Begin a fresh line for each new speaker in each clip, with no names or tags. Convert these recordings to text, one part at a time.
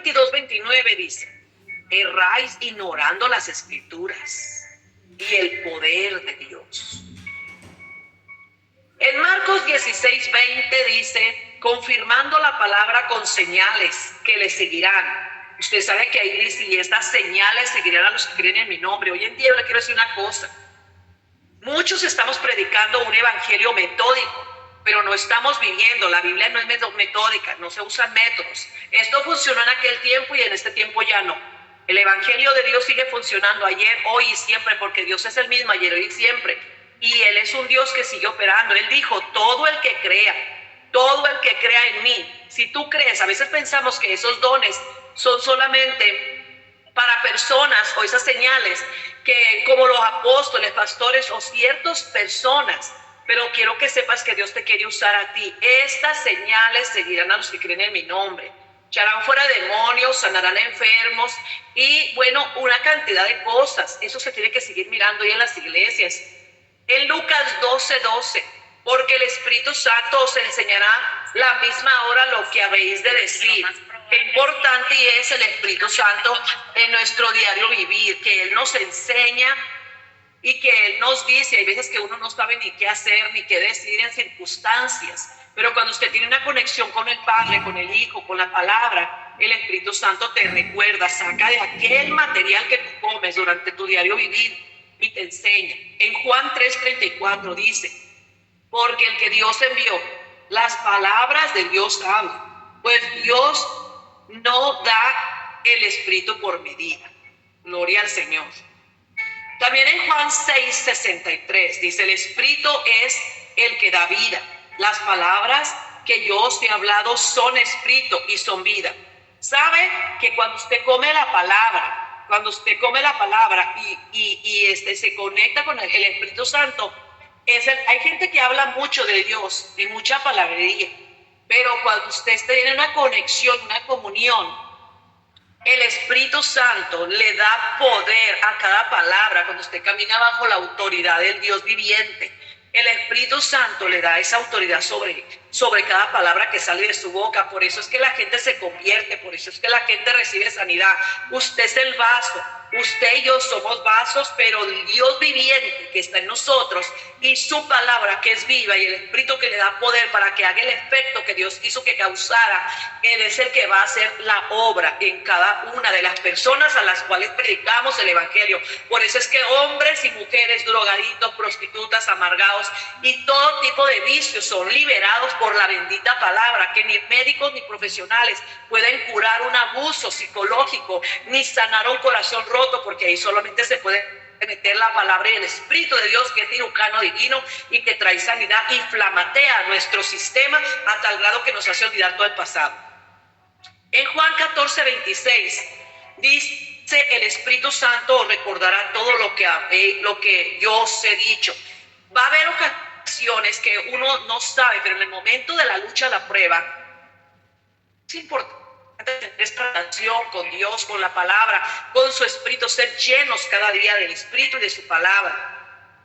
22:29 dice: erráis ignorando las escrituras y el poder de Dios. En Marcos 16:20 dice: confirmando la palabra con señales que le seguirán. Usted sabe que ahí dice: y estas señales seguirán a los que creen en mi nombre. Hoy en día yo le quiero decir una cosa: muchos estamos predicando un evangelio metódico, pero no estamos viviendo. La Biblia no es metódica, no se usan métodos. Esto funcionó en aquel tiempo y en este tiempo ya no. El evangelio de Dios sigue funcionando ayer, hoy y siempre, porque Dios es el mismo ayer, hoy y siempre. Y Él es un Dios que sigue operando. Él dijo: todo el que crea en mí. Si tú crees, a veces pensamos que esos dones son solamente para personas, o esas señales que como los apóstoles, pastores o ciertas personas. Pero quiero que sepas que Dios te quiere usar a ti. Estas señales seguirán a los que creen en mi nombre. Echarán fuera demonios, sanarán enfermos y bueno, una cantidad de cosas. Eso se tiene que seguir mirando ahí en las iglesias. En Lucas 12:12, porque el Espíritu Santo os enseñará la misma hora lo que habéis de decir. Qué importante es el Espíritu Santo en nuestro diario vivir, que Él nos enseña y que Él nos dice. Hay veces que uno no sabe ni qué hacer ni qué decir en circunstancias, pero cuando usted tiene una conexión con el Padre, con el Hijo, con la palabra, el Espíritu Santo te recuerda, saca de aquel material que tú comes durante tu diario vivir y te enseña. En Juan 3:34 dice: porque el que Dios envió, las palabras de Dios hablan, pues Dios no da el Espíritu por medida. Gloria al Señor. También en Juan 6:63 dice: el Espíritu es el que da vida. Las palabras que yo os he hablado son espíritu y son vida. ¿Sabe que cuando usted come la palabra, y se conecta con el Espíritu Santo, hay gente que habla mucho de Dios y mucha palabrería, pero cuando usted tiene una conexión, una comunión, el Espíritu Santo le da poder a cada palabra. Cuando usted camina bajo la autoridad del Dios viviente, el Espíritu Santo le da esa autoridad sobre cada palabra que sale de su boca. Por eso es que la gente se convierte, por eso es que la gente recibe sanidad. Usted es el vaso, usted y yo somos vasos, pero el Dios viviente que está en nosotros y su palabra que es viva y el Espíritu que le da poder para que haga el efecto que Dios hizo que causara, Él es el que va a hacer la obra en cada una de las personas a las cuales predicamos el Evangelio. Por eso es que hombres y mujeres, drogadictos, prostitutas, amargados y todo tipo de vicios son liberados por la bendita palabra, que ni médicos ni profesionales pueden curar un abuso psicológico ni sanar un corazón roto, porque ahí solamente se puede meter la palabra y el Espíritu de Dios, que es cirujano divino y que trae sanidad y flamatea nuestro sistema a tal grado que nos hace olvidar todo el pasado. En Juan 14:26 dice: el Espíritu Santo recordará todo lo que yo os he dicho. Va a haber ocasiones que uno no sabe, pero en el momento de la lucha, la prueba, es importante tener esta relación con Dios, con la palabra, con su Espíritu, ser llenos cada día del Espíritu y de su palabra,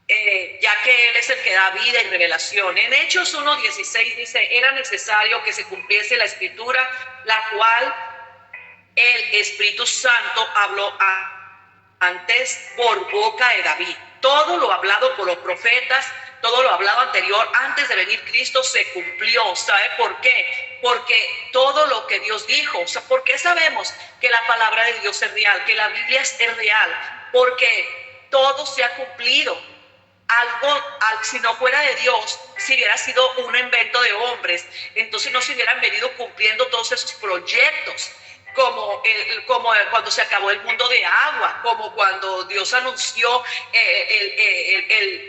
ya que Él es el que da vida y revelación. En Hechos 1:16 dice: era necesario que se cumpliese la Escritura, la cual el Espíritu Santo habló antes por boca de David. Todo lo hablado por los profetas, todo lo hablado anterior, antes de venir Cristo, se cumplió. ¿Sabe por qué? Porque todo lo que Dios dijo, o sea, ¿por qué sabemos que la palabra de Dios es real, que la Biblia es real? Porque todo se ha cumplido. Si no fuera de Dios, si hubiera sido un invento de hombres, entonces no se hubieran venido cumpliendo todos esos proyectos. Como cuando se acabó el mundo de agua, como cuando Dios anunció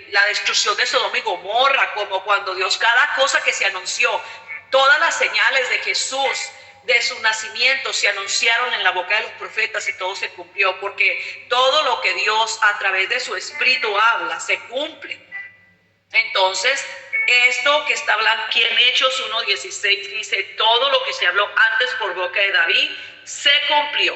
la destrucción de Sodoma y Gomorra, como cuando Dios, cada cosa que se anunció, todas las señales de Jesús, de su nacimiento, se anunciaron en la boca de los profetas y todo se cumplió, porque todo lo que Dios a través de su Espíritu habla, se cumple. Entonces, esto que está hablando aquí en Hechos 1:16 dice: todo lo que se habló antes por boca de David se cumplió.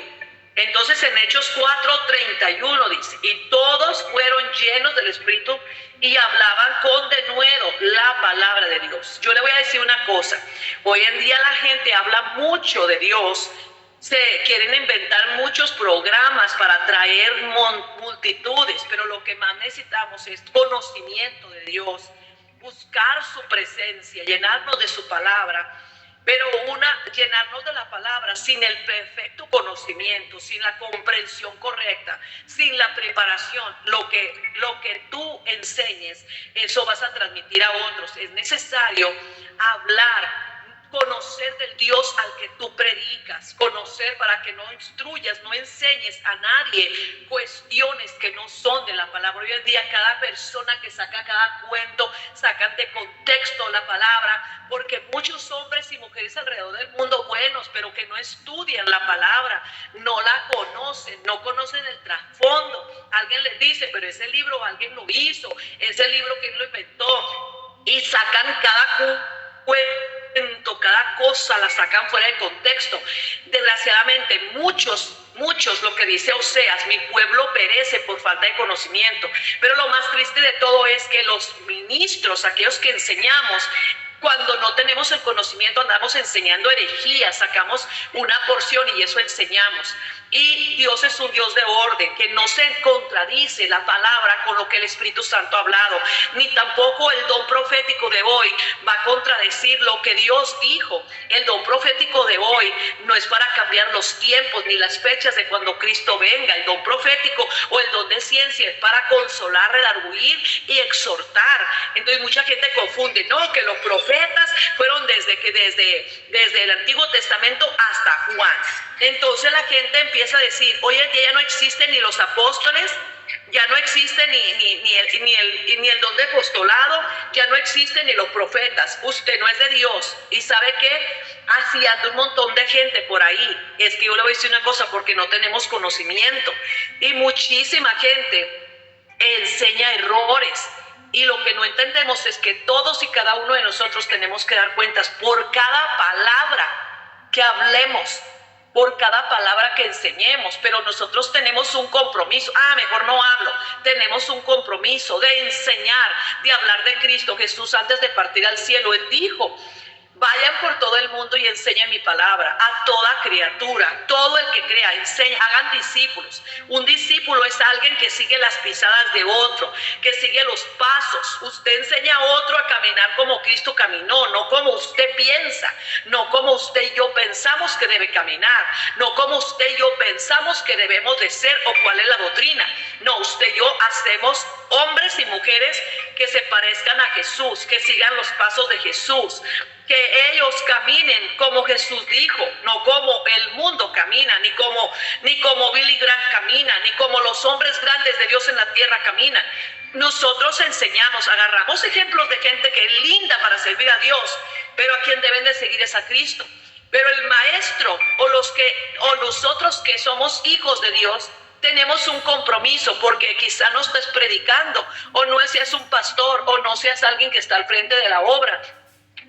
Entonces en Hechos 4:31 dice: y todos fueron llenos del Espíritu y hablaban con denuedo la palabra de Dios. Yo le voy a decir una cosa: hoy en día la gente habla mucho de Dios, Se quieren inventar muchos programas para atraer multitudes, pero lo que más necesitamos es conocimiento de Dios, buscar su presencia, llenarnos de su palabra. Pero llenarnos de la palabra sin el perfecto conocimiento, sin la comprensión correcta, sin la preparación, lo que tú enseñes, eso vas a transmitir a otros. Es necesario hablar, conocer del Dios al que tú predicas, conocer para que no instruyas, no enseñes a nadie cuestiones que no son de la palabra. Hoy en día cada persona que saca cada cuento, sacan de contexto la palabra, porque muchos hombres y mujeres alrededor del mundo buenos, pero que no estudian la palabra, no la conocen, no conocen el trasfondo. Alguien les dice, pero ese libro alguien lo hizo, ese libro quién lo inventó, y sacan cada cuento, cada cosa la sacan fuera de contexto. Desgraciadamente muchos, lo que dice Oseas, mi pueblo perece por falta de conocimiento. Pero lo más triste de todo es que los ministros, aquellos que enseñamos, cuando no tenemos el conocimiento andamos enseñando herejías, sacamos una porción y eso enseñamos. Y Dios es un Dios de orden, que no se contradice la palabra con lo que el Espíritu Santo ha hablado, ni tampoco el don profético de hoy va a contradecir lo que Dios dijo. El don profético de hoy no es para cambiar los tiempos ni las fechas de cuando Cristo venga. El don profético o el don de ciencia es para consolar, redarguir y exhortar. Entonces mucha gente confunde, no, que los profetas fueron desde el Antiguo Testamento hasta Juan. Entonces la gente empieza a decir, oye, que ya no existen ni los apóstoles, ya no existe ni el don de apostolado, ya no existen ni los profetas, usted no es de Dios. ¿Y sabe qué? Así anda un montón de gente por ahí. Es que yo le voy a decir una cosa, porque no tenemos conocimiento. Y muchísima gente enseña errores. Y lo que no entendemos es que todos y cada uno de nosotros tenemos que dar cuentas por cada palabra que hablemos, por cada palabra que enseñemos, pero nosotros tenemos un compromiso. Mejor no hablo. Tenemos un compromiso de enseñar, de hablar de Cristo Jesús. Antes de partir al cielo, Él dijo, vayan por todo el mundo y enseñen mi palabra a toda criatura, todo el que crea, enseñen, hagan discípulos. Un discípulo es alguien que sigue las pisadas de otro, que sigue los pasos. Usted enseña a otro a caminar como Cristo caminó, no como usted piensa, no como usted y yo pensamos que debe caminar, no como usted y yo pensamos que debemos de ser o cuál es la doctrina. No, usted y yo hacemos hombres y mujeres que se parezcan a Jesús, que sigan los pasos de Jesús, que ellos caminen como Jesús dijo, no como el mundo camina, ni como Billy Graham camina, ni como los hombres grandes de Dios en la tierra caminan. Nosotros enseñamos, agarramos ejemplos de gente que es linda para servir a Dios, pero a quien deben de seguir es a Cristo. Pero el maestro o nosotros que somos hijos de Dios, tenemos un compromiso, porque quizá no estés predicando, o no seas un pastor, o no seas alguien que está al frente de la obra,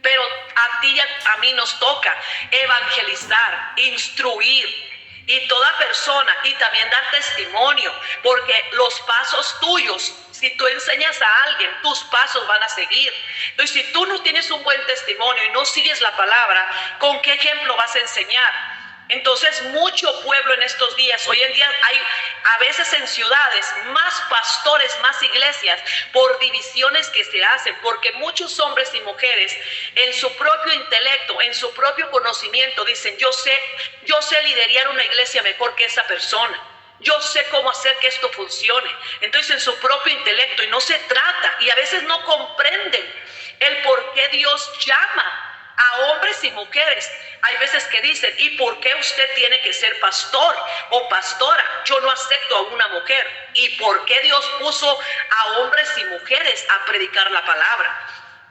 pero a ti y a mí nos toca evangelizar, instruir, y toda persona, y también dar testimonio, porque los pasos tuyos, si tú enseñas a alguien, tus pasos van a seguir. Entonces, si tú no tienes un buen testimonio y no sigues la palabra, ¿con qué ejemplo vas a enseñar? Entonces, mucho pueblo en estos días, hoy en día hay a veces en ciudades más pastores, más iglesias, por divisiones que se hacen, porque muchos hombres y mujeres en su propio intelecto, en su propio conocimiento dicen, yo sé liderar una iglesia mejor que esa persona. Yo sé cómo hacer que esto funcione. Entonces, en su propio intelecto, y no se trata, y a veces no comprenden el por qué Dios llama a hombres y mujeres. Hay veces que dicen, ¿y por qué usted tiene que ser pastor o pastora? Yo no acepto a una mujer. ¿Y por qué Dios puso a hombres y mujeres a predicar la palabra?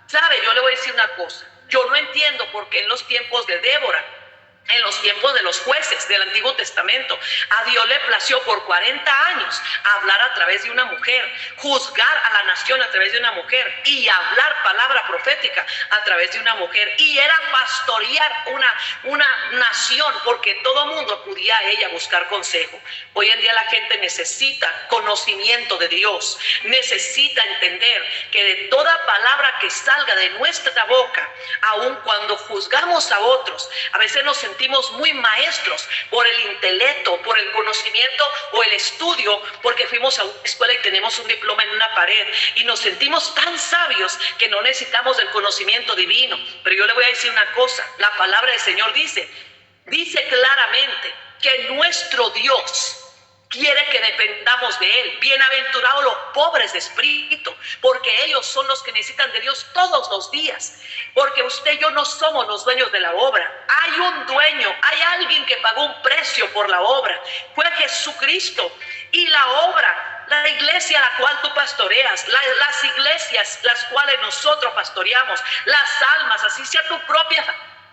¿Sabe? Yo le voy a decir una cosa. Yo no entiendo por qué en los tiempos de Débora, en los tiempos de los jueces del Antiguo Testamento, a Dios le plació por 40 años hablar a través de una mujer, juzgar a la nación a través de una mujer y hablar palabra profética a través de una mujer. Y era pastorear una nación, porque todo mundo acudía a ella a buscar consejo. Hoy en día la gente necesita conocimiento de Dios, necesita entender que de toda palabra que salga de nuestra boca, aun cuando juzgamos a otros, a veces nos sentimos sentimos muy maestros por el intelecto, por el conocimiento o el estudio, porque fuimos a una escuela y tenemos un diploma en una pared y nos sentimos tan sabios que no necesitamos del conocimiento divino. Pero yo le voy a decir una cosa, la palabra del Señor dice claramente que nuestro Dios quiere que dependamos de Él. Bienaventurados los pobres de espíritu, porque ellos son los que necesitan de Dios todos los días. Porque usted y yo no somos los dueños de la obra. Hay un dueño, hay alguien que pagó un precio por la obra. Fue Jesucristo. Y la obra, la iglesia a la cual tú pastoreas, las iglesias las cuales nosotros pastoreamos, las almas, así sea tu propia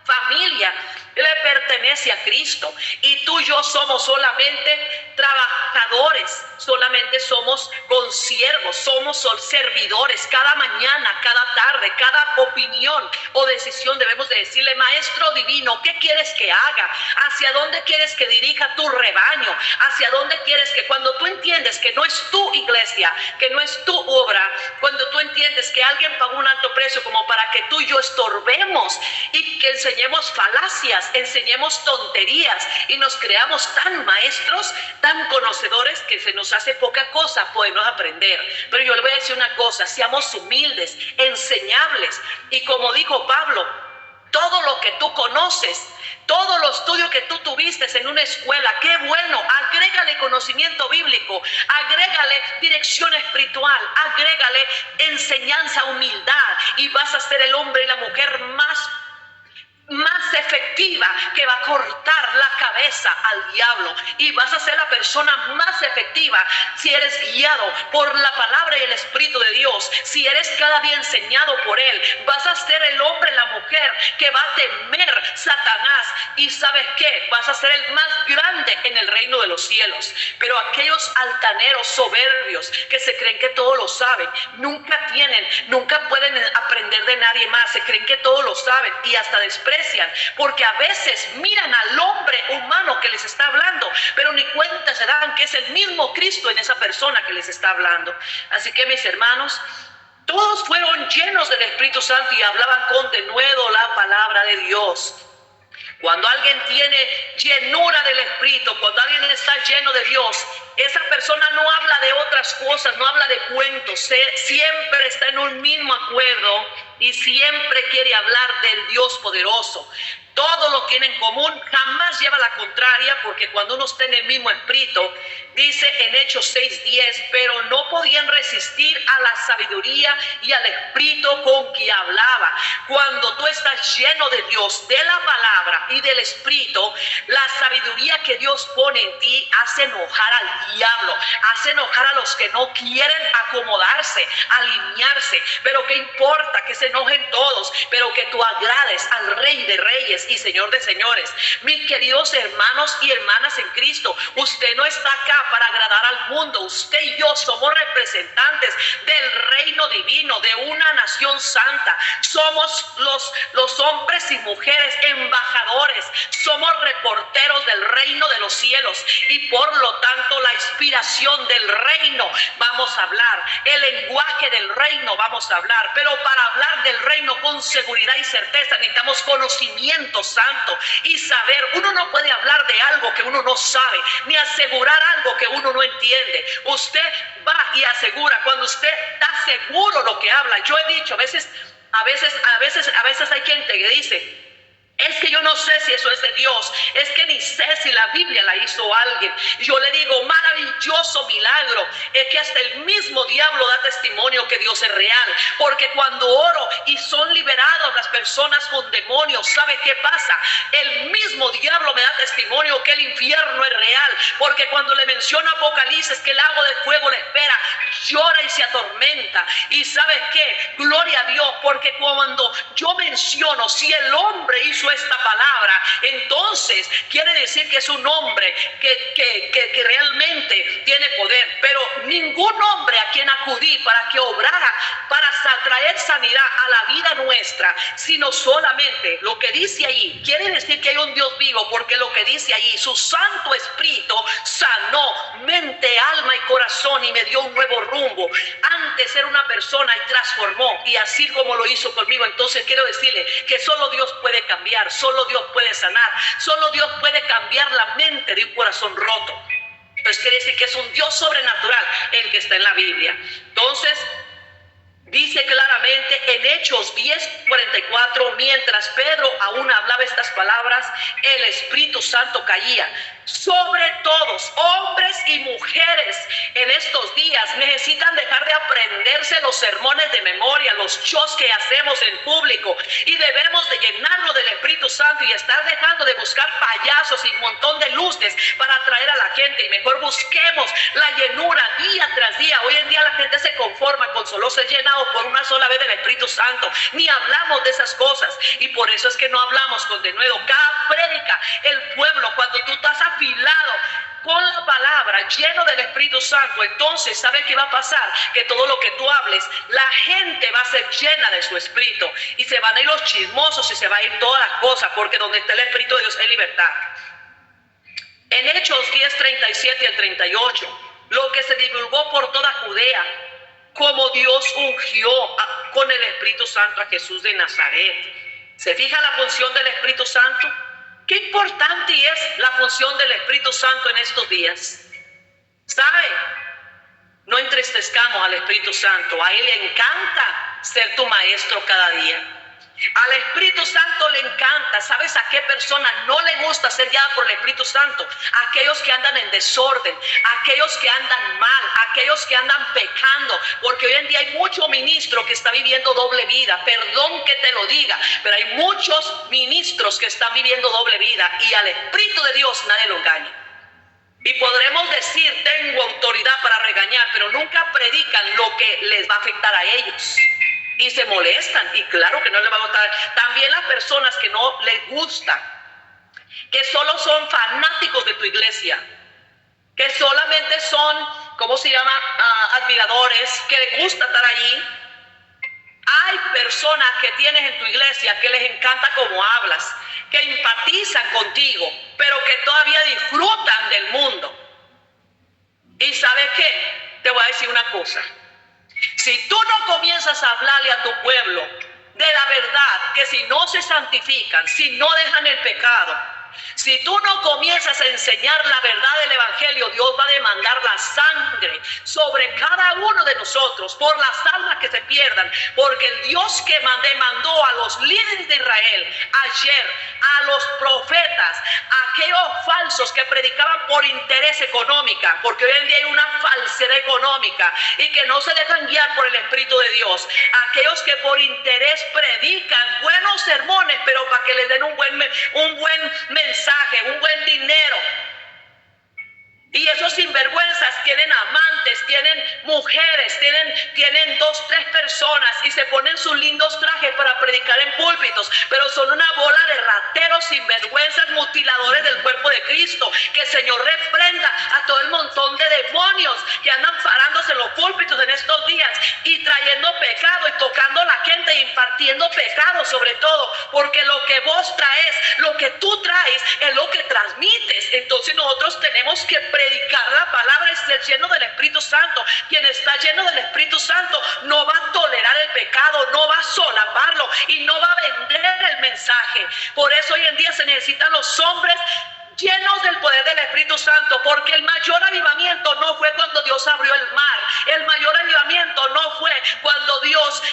familia, le pertenece a Cristo. Y tú y yo somos solamente trabajadores, solamente somos consiervos, somos servidores. Cada mañana, cada tarde, cada opinión o decisión debemos de decirle: Maestro divino, ¿qué quieres que haga? ¿Hacia dónde quieres que dirija tu rebaño? ¿Hacia dónde quieres que, cuando tú entiendes que no es tu iglesia, que no es tu obra, cuando tú entiendes que alguien pagó un alto precio como para que tú y yo estorbemos y que enseñemos falacias, enseñemos tonterías y nos creamos tan maestros, tan conocedores, que se nos hace poca cosa podernos aprender? Pero yo le voy a decir una cosa: seamos humildes, enseñables, y como dijo Pablo, todo lo que tú conoces, todo lo estudio que tú tuviste en una escuela, qué bueno, agrégale conocimiento bíblico, agrégale dirección espiritual, agrégale enseñanza, humildad, y vas a ser el hombre y la mujer más efectiva, que va a cortar la cabeza al diablo, y vas a ser la persona más efectiva si eres guiado por la palabra y el Espíritu de Dios. Si eres cada día enseñado por Él, vas a ser el hombre, la mujer que va a temer Satanás, y ¿sabes qué? Vas a ser el más grande en el reino de los cielos. Pero aquellos altaneros, soberbios, que se creen que todo lo saben, nunca pueden aprender de nadie más, se creen que todo lo saben y hasta desprecian, porque a veces miran al hombre humano que les está hablando, pero ni cuenta se dan que es el mismo Cristo en esa persona que les está hablando. Así que, mis hermanos, todos fueron llenos del Espíritu Santo y hablaban con denuedo la palabra de Dios. Cuando alguien tiene llenura del Espíritu, cuando alguien está lleno de Dios, esa persona no habla de otras cosas, no habla de cuentos, siempre está en un mismo acuerdo y siempre quiere hablar del Dios poderoso. Todo lo tiene en común, jamás lleva la contraria, porque cuando uno está en el mismo espíritu, dice en Hechos 6:10, pero no podían resistir a la sabiduría y al espíritu con que hablaba. Cuando tú estás lleno de Dios, de la palabra y del espíritu, la sabiduría que Dios pone en ti hace enojar al diablo, hace enojar a los que no quieren acomodarse, alinearse. Pero qué importa que se enojen todos, pero que tú agrades al Rey de Reyes y Señor de señores. Mis queridos hermanos y hermanas en Cristo, usted no está acá para agradar al mundo. Usted y yo somos representantes del reino divino, de una nación santa. Somos los hombres y mujeres embajadores, somos reporteros del reino de los cielos, y por lo tanto la inspiración del reino vamos a hablar, el lenguaje del reino vamos a hablar. Pero para hablar del reino con seguridad y certeza necesitamos conocimiento santo y saber. Uno no puede hablar de algo que uno no sabe, ni asegurar algo que uno no entiende. Usted va y asegura cuando usted está seguro lo que habla. Yo he dicho, a veces hay gente que dice: es que yo no sé si eso es de Dios, es que ni sé si la Biblia la hizo alguien. Yo le digo: maravilloso milagro, es que hasta el mismo diablo da testimonio que Dios es real, porque cuando oro y son liberados las personas con demonios, ¿sabe qué pasa? El mismo diablo me da testimonio que el infierno es real, porque cuando le menciona Apocalipsis que el lago de fuego le espera, llora y se atormenta. Y ¿sabe qué? Gloria a Dios, porque cuando yo menciono, si el hombre hizo esta palabra, entonces quiere decir que es un hombre que realmente tiene poder. Pero ningún hombre a quien acudí para que obrara, para traer sanidad a la vida nuestra, sino solamente lo que dice ahí. Quiere decir que hay un Dios vivo, porque lo que dice ahí, su Santo Espíritu sanó mente, alma y corazón y me dio un nuevo rumbo. antes era una persona y transformó, y así como lo hizo conmigo. Entonces quiero decirle que solo Dios puede cambiar, solo Dios puede sanar, solo Dios puede cambiar la mente de un corazón roto. Entonces quiere decir que es un Dios sobrenatural el que está en la Biblia. Entonces dice claramente en Hechos 10:44, mientras Pedro aún hablaba estas palabras, el Espíritu Santo caía sobre todos, hombres y mujeres. En estos días necesitan dejar de aprenderse los sermones de memoria, los shows que hacemos en público, y debemos de llenarnos del Espíritu Santo y estar dejando de buscar payasos y un montón de luces para atraer a la gente, y mejor busquemos la llenura día tras día. Hoy en día la gente se conforma con solo ser llenado por una sola vez del Espíritu Santo, ni hablamos de esas cosas, y por eso es que no hablamos con denuedo. Cada prédica, el pueblo, cuando tú estás afilado con la palabra, lleno del Espíritu Santo, entonces ¿sabes qué va a pasar? Que todo lo que tú hables, la gente va a ser llena de su Espíritu, y se van a ir los chismosos y se va a ir todas las cosas, porque donde está el Espíritu de Dios hay libertad. En Hechos 10:37 al 38, lo que se divulgó por toda Judea, como Dios ungió con el Espíritu Santo a Jesús de Nazaret. ¿Se fija la función del Espíritu Santo? Qué importante es la función del Espíritu Santo en estos días. ¿Sabe? No entristezcamos al Espíritu Santo. A Él le encanta ser tu maestro cada día. Al Espíritu Santo le encanta. ¿Sabes a qué persona no le gusta ser guiada por el Espíritu Santo? Aquellos que andan en desorden, aquellos que andan mal, aquellos que andan pecando, porque hoy en día hay mucho ministro que está viviendo doble vida. Perdón que te lo diga, pero hay muchos ministros que están viviendo doble vida, y al Espíritu de Dios nadie lo engaña. Y podremos decir, tengo autoridad para regañar, pero nunca predican lo que les va a afectar a ellos. Y se molestan, y claro que no les va a gustar. También las personas que no les gusta, que solo son fanáticos de tu iglesia, que solamente son, ¿cómo se llama? Admiradores, que les gusta estar allí. Hay personas que tienes en tu iglesia que les encanta cómo hablas, que empatizan contigo, pero que todavía disfrutan del mundo. ¿Y sabes qué? Te voy a decir una cosa. Si tú no comienzas a hablarle a tu pueblo de la verdad, que si no se santifican, si no dejan el pecado, si tú no comienzas a enseñar la verdad del Evangelio, Dios va a demandar la sangre sobre cada uno de nosotros por las almas que se pierdan, porque el Dios que demandó a los líderes de Israel ayer, a los profetas, a aquellos falsos que predicaban por interés económico, porque hoy en día hay una falsedad económica y que no se dejan guiar por el Espíritu de Dios, aquellos que por interés predican buenos sermones, pero para que les den un buen mensaje, un buen dinero. Y esos sinvergüenzas tienen amantes, tienen mujeres, tienen 2, 3 personas, y se ponen sus lindos trajes para predicar en púlpitos, pero son una bola de rateros, sinvergüenzas, mutiladores del cuerpo de Cristo. Que el Señor reprenda a todo el montón de demonios que andan parándose en los púlpitos en estos días y trayendo pecado y tocando a la gente e impartiendo pecado, sobre todo, porque lo que vos traes, lo que tú traes es lo que transmites. Entonces nosotros tenemos que predicar la palabra y ser lleno del Espíritu Santo. Quien está lleno del Espíritu Santo no va a tolerar el pecado, no va a solaparlo y no va a vender el mensaje. Por eso hoy en día se necesitan los hombres llenos del poder del Espíritu Santo, porque el mayor avivamiento no fue cuando Dios abrió el mar, el mayor avivamiento no fue cuando Dios,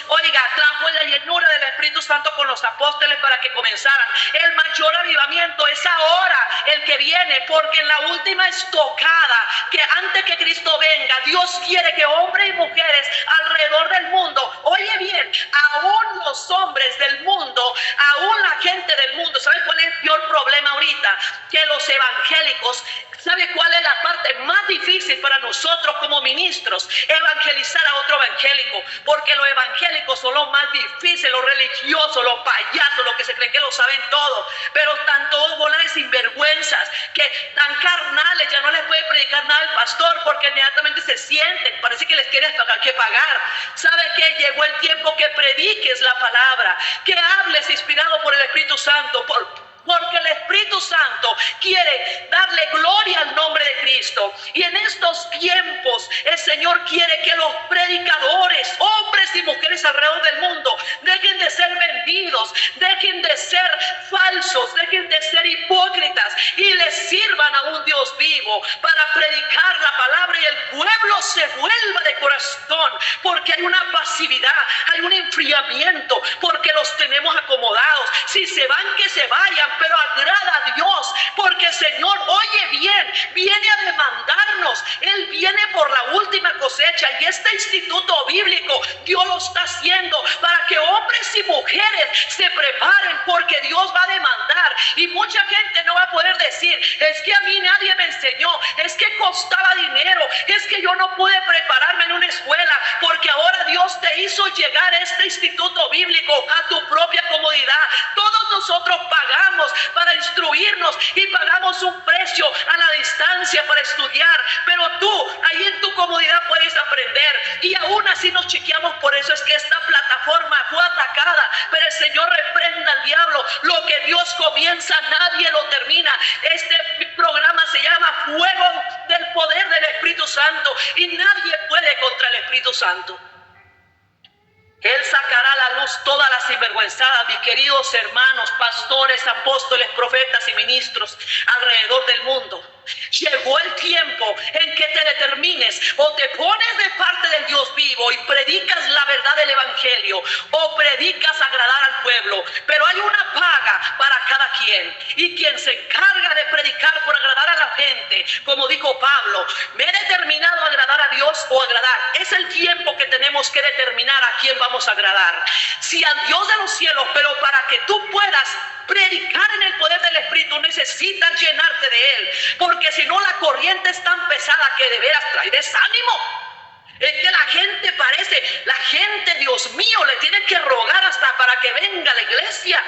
trajo la llenura del Espíritu Santo con los apóstoles para que comenzaran. El mayor avivamiento es ahora el que viene, porque en la última estocada, que antes que Cristo venga, Dios quiere que hombres y mujeres alrededor del mundo, oye bien, aún los hombres del mundo, aún la gente del mundo, ¿sabe cuál es el peor problema ahorita? Que los evangélicos, ¿sabe cuál es la parte más difícil para nosotros como ministros? Evangelizar a otro evangélico, porque los evangélicos son los más difíciles, los religiosos, los payasos, los que se creen que lo saben todo, pero están todos bolas de sinvergüenzas, que tan carnales, ya no les puede predicar nada el pastor, porque inmediatamente se sienten, parece que les quiere que pagar. ¿Sabe qué? Llegó el tiempo que prediques la palabra, que hables inspirado por el Espíritu Santo, porque el Espíritu Santo quiere darle gloria al nombre de Cristo. Jesucristo. Y en estos tiempos el Señor quiere que los predicadores, hombres y mujeres alrededor del mundo, dejen de ser vendidos, dejen de ser falsos, dejen de ser hipócritas y les sirvan a un Dios vivo para predicar la palabra, y el pueblo se vuelva de corazón, porque hay una pasividad, hay un enfriamiento, porque los tenemos acomodados. Si se van, que se vayan, pero agrada a Dios, porque el Señor, oye bien, viene a demandarnos. Él viene por la última cosecha, y este instituto bíblico Dios lo está haciendo para que hombres y mujeres se preparen, porque Dios va a demandar. Y mucha gente no va a poder decir: es que a mí nadie me enseñó, es que costaba dinero, es que yo no pude prepararme en una escuela, porque ahora Dios te hizo llegar a este instituto bíblico a tu propia comodidad. Todos nosotros pagamos para instruirnos y pagamos un precio a la distancia para estudiar, pero tú ahí en tu comodidad puedes aprender, y aún así nos chiqueamos. Por eso es que esta plataforma fue atacada, pero el Señor reprenda al diablo. Lo que Dios comienza, nadie lo termina. Este programa se llama Fuego del Poder del Espíritu Santo, y nadie puede contra el Espíritu Santo. Él sacará a la luz todas las sinvergüenzadas, mis queridos hermanos, pastores, apóstoles, profetas y ministros alrededor del mundo. Llegó el tiempo en que te determines: o te pones de parte del Dios vivo y predicas la verdad del evangelio, o predicas agradar al pueblo. Pero hay una paga para cada quien, y quien se encarga de predicar por agradar a la gente, como dijo Pablo: me he determinado a agradar a Dios o agradar. Es el tiempo que tenemos que determinar a quién vamos a agradar. Si al Dios de los cielos, pero para que tú puedas predicar en el poder del Espíritu necesitas llenarte de Él, porque si no, la corriente es tan pesada que de veras trae desánimo. Es que la gente, Dios mío, le tiene que rogar hasta para que venga a la iglesia.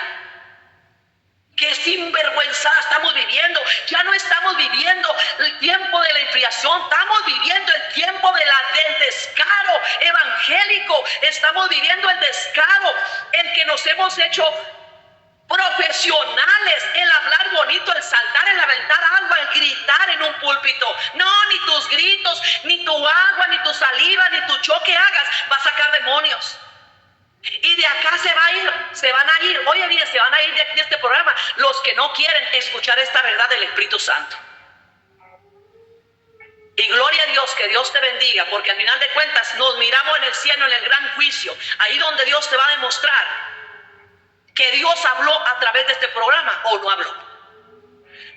Qué sinvergüenzada estamos viviendo. Ya no estamos viviendo el tiempo de la enfriación, estamos viviendo el tiempo del descaro evangélico. Estamos viviendo el descaro en que nos hemos hecho profesionales, el hablar bonito, el saltar, el aventar agua, el gritar en un púlpito. No, ni tus gritos, ni tu agua, ni tu saliva, ni tu choque hagas va a sacar demonios. Y de acá se van a ir, oye bien, se van a ir de aquí de este programa los que no quieren escuchar esta verdad del Espíritu Santo. Y gloria a Dios, que Dios te bendiga, porque al final de cuentas nos miramos en el cielo, en el gran juicio, ahí donde Dios te va a demostrar que Dios habló a través de este programa o no habló.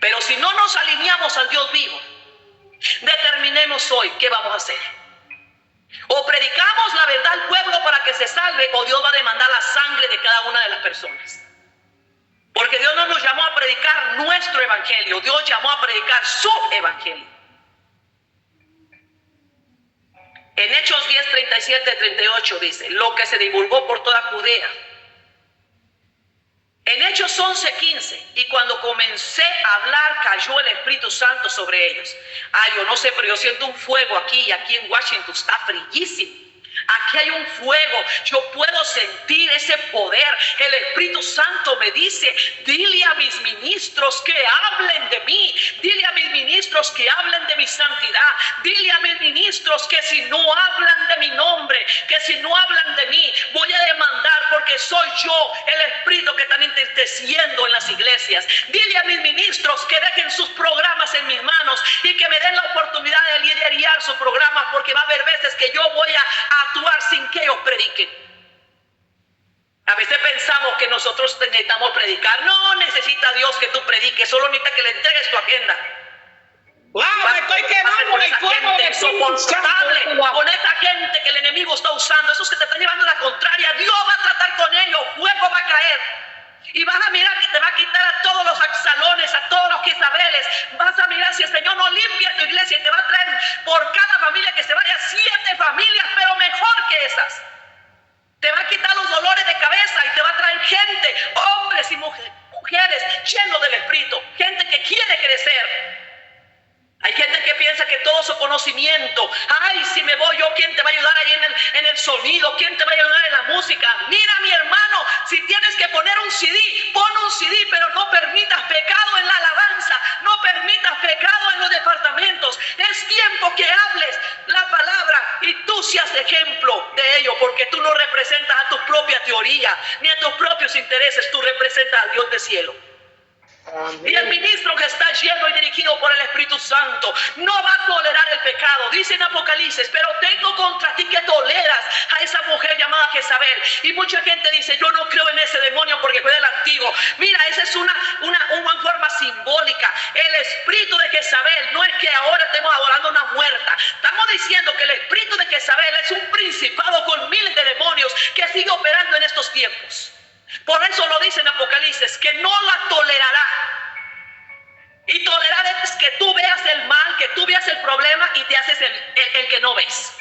Pero si no nos alineamos al Dios vivo, determinemos hoy qué vamos a hacer. O predicamos la verdad al pueblo para que se salve, o Dios va a demandar la sangre de cada una de las personas. Porque Dios no nos llamó a predicar nuestro evangelio, Dios llamó a predicar su evangelio. En Hechos 10, 37, 38 dice: lo que se divulgó por toda Judea. En Hechos 11, 15, y cuando comencé a hablar, cayó el Espíritu Santo sobre ellos. Ay, yo no sé, pero yo siento un fuego aquí, y aquí en Washington está frillísimo. Aquí hay un fuego, yo puedo sentir ese poder. El Espíritu Santo me dice: dile a mis ministros que hablen de mí, dile a mis ministros que hablen de mi santidad, dile a mis ministros que si no hablan de mi nombre, que si no hablan de mí, voy a demandar, porque soy yo el Espíritu que están intercediendo en las iglesias. Dile a mis ministros que dejen sus programas en mis manos y que me den la oportunidad de liderar sus programas, porque va a haber veces que yo voy a actuar sin que ellos prediquen. A veces pensamos que nosotros necesitamos predicar. No necesita Dios que tú prediques, solo necesita que le entregues tu agenda.
Wow, me estoy quedando
con
en el
esa
fuego
gente
del Espíritu
insoportable,
Santo.
con esa gente que el enemigo está usando, esos que te están llevando a la contraria. Dios va a tratar con ellos, fuego va a caer. Y vas a mirar que te va a quitar a todos los Axalones, a todos los Jezabeles. Vas a mirar si el Señor no limpia tu iglesia, y te va a traer por cada familia que se vaya 7 familias, pero mejor que esas. Te va a quitar los dolores de cabeza y te va a traer gente, hombres y mujeres llenos del Espíritu, gente que quiere crecer. Hay gente que piensa que todo su conocimiento, ay, si me voy yo, ¿quién te va a ayudar ahí en el sonido? ¿Quién te va a ayudar en la música? Mira, mi hermano, si tienes que poner un CD, pon un CD, pero no permitas pecado en la alabanza, no permitas pecado en los departamentos. tú no representas a tu propia teoría, ni a tus propios intereses, tú representas al Dios del cielo. Y el ministro que está lleno y dirigido por el Espíritu Santo no va a tolerar el pecado. Dice en Apocalipsis, pero tengo contra ti que toleras a esa mujer llamada Jezabel. Y mucha gente dice, yo no creo en ese demonio porque fue del antiguo. Mira, esa es una forma simbólica. El espíritu de Jezabel no es que ahora estemos adorando a una muerta. Estamos diciendo que el espíritu de Jezabel es un principado con miles de demonios que sigue operando en estos tiempos. Por eso lo dice en Apocalipsis, que no la tolerará. Y tolerar es que tú veas el mal, que tú veas el problema y te haces el que no ves.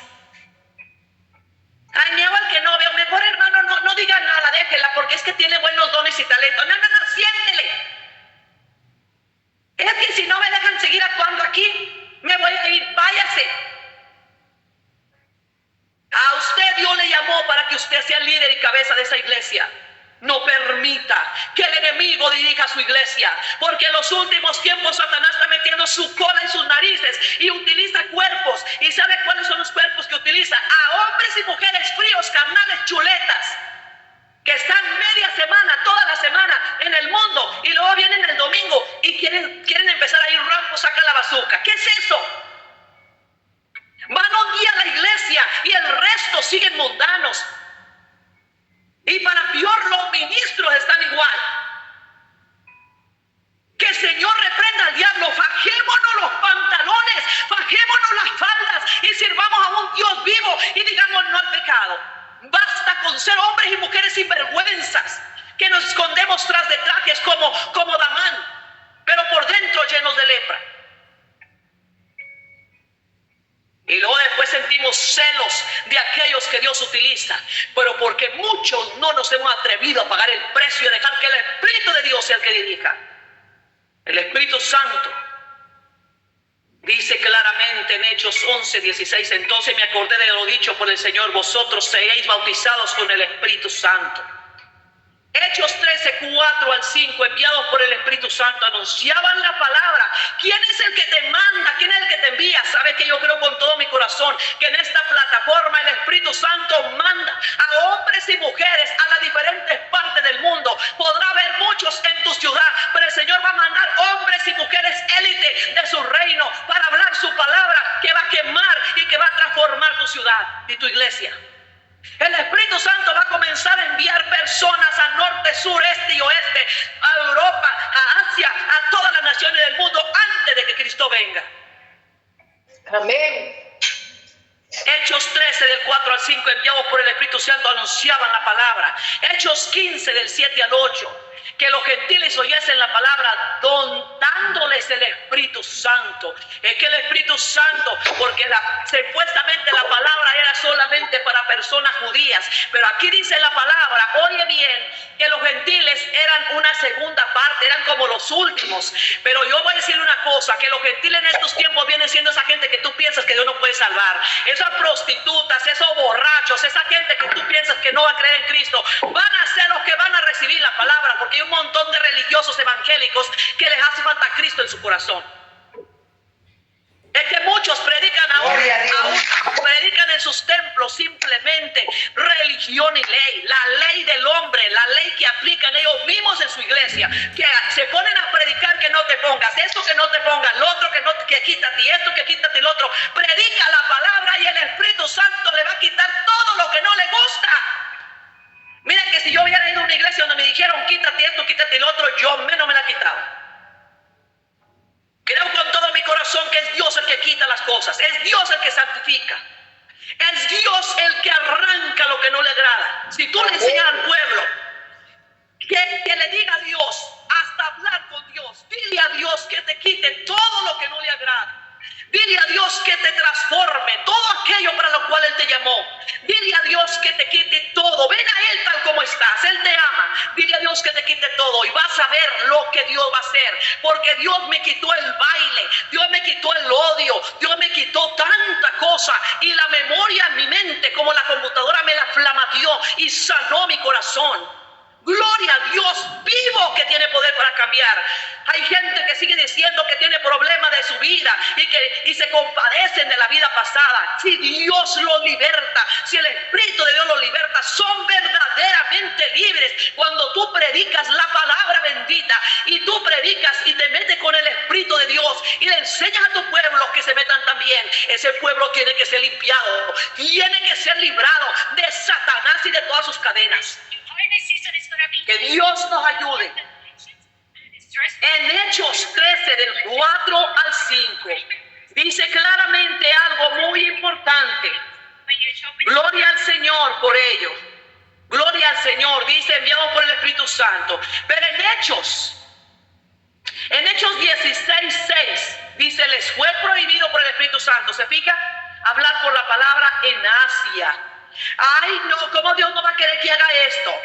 Ay, me hago el que no veo. Mejor, hermano, no diga nada, déjela, porque es que tiene buenos dones y talentos. No, siéntele. Es que si no me dejan seguir actuando aquí, me voy a ir, váyase. A usted Dios le llamó para que usted sea líder y cabeza de esa iglesia. No permita que el enemigo dirija su iglesia, porque en los últimos tiempos Satanás está metiendo su cola en sus narices y utiliza cuerpos. ¿Y sabe cuáles son los cuerpos que utiliza? A hombres y mujeres fríos, carnales, chuletas, que están media semana, toda la semana en el mundo y luego vienen el domingo y quieren empezar a ir rampos, saca la bazuca. ¿Qué es eso? Van un día a la iglesia y el resto siguen mundanos. Y para peor, los ministros están igual. Que el Señor reprenda al diablo. Fajémonos los pantalones, fajémonos las faldas y sirvamos a un Dios vivo y digamos no al pecado. Basta con ser hombres y mujeres sinvergüenzas que nos escondemos tras de trajes como Damán, pero por dentro llenos de lepra. Y luego después sentimos celos de aquellos que Dios utiliza, pero porque muchos no nos hemos atrevido a pagar el precio y a dejar que el Espíritu de Dios sea el que dirija. El Espíritu Santo dice claramente en Hechos 11:16, entonces me acordé de lo dicho por el Señor, vosotros seréis bautizados con el Espíritu Santo. Hechos 13:4-5, enviados por el Espíritu Santo, anunciaban la palabra. ¿Quién es el que te manda? ¿Quién es el que te envía? Sabes que yo creo con todo mi corazón que en esta plataforma el Espíritu Santo manda a hombres y mujeres a las diferentes partes del mundo. Podrá haber muchos en tu ciudad, pero el Señor va a mandar hombres y mujeres élite de su reino para hablar su palabra que va a quemar y que va a transformar tu ciudad y tu iglesia. El Espíritu Santo va a comenzar a enviar personas al norte, sur, este y oeste, a Europa, a Asia, a todas las naciones del mundo antes de que Cristo venga.
Amén.
Hechos 13:4-5, enviados por el Espíritu Santo, anunciaban la palabra. Hechos 15:7-8, que los gentiles oyesen la palabra, dándoles el Espíritu Santo. Es que el Espíritu Santo, porque supuestamente la palabra era solamente para personas judías, pero aquí dice la palabra, oye bien, que los gentiles eran una segunda parte, eran como los últimos. Pero yo voy a decir una cosa, que los gentiles en estos tiempos vienen siendo esa gente que tú piensas que Dios no puede salvar, esas prostitutas, esos borrachos, esa gente que tú piensas que no va a creer en Cristo, van a ser los que van a recibir la palabra, porque hay un montón de religiosos evangélicos que les hace falta Cristo en su corazón. Es que muchos predican ahora, predican en sus templos simplemente religión y ley, la ley del hombre, la ley que aplican ellos mismos en su iglesia, que se ponen a predicar que no te pongas, esto que no te pongas, lo otro que quítate, y esto que quítate, el otro. Predica la palabra y el Espíritu Santo le va a quitar todo lo que no le gusta. Mira que si yo hubiera ido a una iglesia donde me dijeron quítate esto, quítate el otro, yo menos me la he quitado. Creo con todo mi corazón que es Dios el que quita las cosas, es Dios el que santifica, es Dios el que arranca lo que no le agrada. Si tú le enseñas al pueblo que le diga a Dios, hasta hablar con Dios, dile a Dios que te quite todo lo que no le agrada. Dile a Dios que te transforme todo aquello para lo cual Él te llamó. Dile a Dios que te quite todo. Ven a Él tal como estás. Él te ama. Dile a Dios que te quite todo y vas a ver lo que Dios va a hacer. Porque Dios me quitó el baile. Dios me quitó el odio. Dios me quitó tanta cosa. Y la memoria en mi mente, como la computadora, me la flamateó y sanó mi corazón. Gloria a Dios vivo que tiene poder para cambiar. Hay gente que sigue diciendo que tiene problemas de su vida y se compadecen de la vida pasada. Si Dios lo liberta, si el Espíritu de Dios lo liberta,
enseñas a tu pueblo que se metan también, ese pueblo tiene que ser limpiado, tiene que ser librado de Satanás y de todas sus cadenas. Que Dios nos ayude. En Hechos 13, del 4 al 5, dice claramente algo muy importante. Gloria al Señor por ello. Gloria al Señor, dice, enviado por el Espíritu Santo. Pero en Hechos 16, 6, dice, les fue prohibido por el Espíritu Santo, ¿se fija? Hablar por la palabra en Asia. Ay, no, ¿cómo Dios no va a querer que haga esto?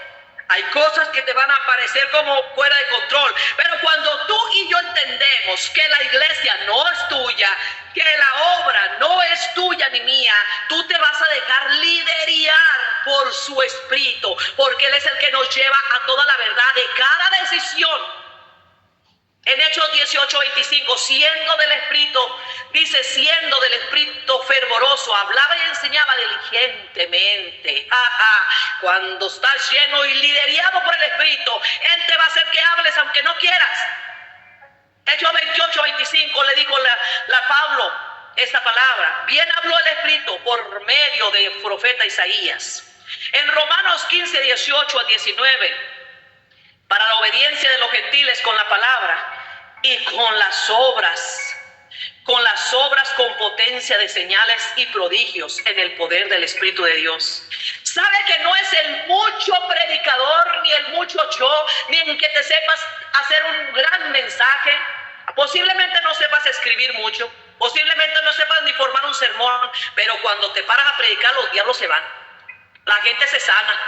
Hay cosas que te van a parecer como fuera de control, pero cuando tú y yo entendemos que la iglesia no es tuya, que la obra no es tuya ni mía, tú te vas a dejar liderar por su Espíritu, porque Él es el que nos lleva a toda la verdad de cada decisión. En Hechos 18, 25, siendo del Espíritu, dice, siendo del Espíritu fervoroso, hablaba y enseñaba diligentemente. Cuando estás lleno y liderado por el Espíritu, Él te va a hacer que hables aunque no quieras. Hechos 28, 25 le dijo la Pablo esta palabra. Bien habló el Espíritu por medio del profeta Isaías. En Romanos 15, 18 a 19, para la obediencia de los gentiles con la palabra y con las obras con potencia de señales y prodigios en el poder del Espíritu de Dios. Sabe que no es el mucho predicador, ni el mucho show, ni en que te sepas hacer un gran mensaje. Posiblemente no sepas escribir mucho, posiblemente no sepas ni formar un sermón, pero cuando te paras a predicar, los diablos se van. La gente se sana,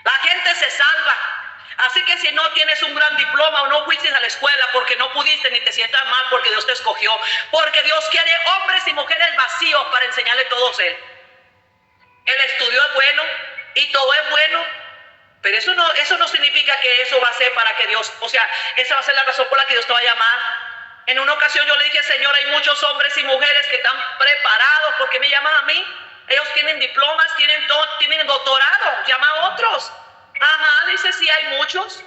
la gente se salva. Así que si no tienes un gran diploma o no fuiste a la escuela porque no pudiste, ni te sientas mal porque Dios te escogió, porque Dios quiere hombres y mujeres vacíos para enseñarle todos Él. El estudio es bueno y todo es bueno, pero eso no significa que eso va a ser para que Dios, o sea, esa va a ser la razón por la que Dios te va a llamar. En una ocasión yo le dije, Señor, hay muchos hombres y mujeres que están preparados, ¿por qué me llaman a mí? Ellos tienen diplomas, tienen doctorado, llama a otros. Ajá, dice, sí, hay muchos.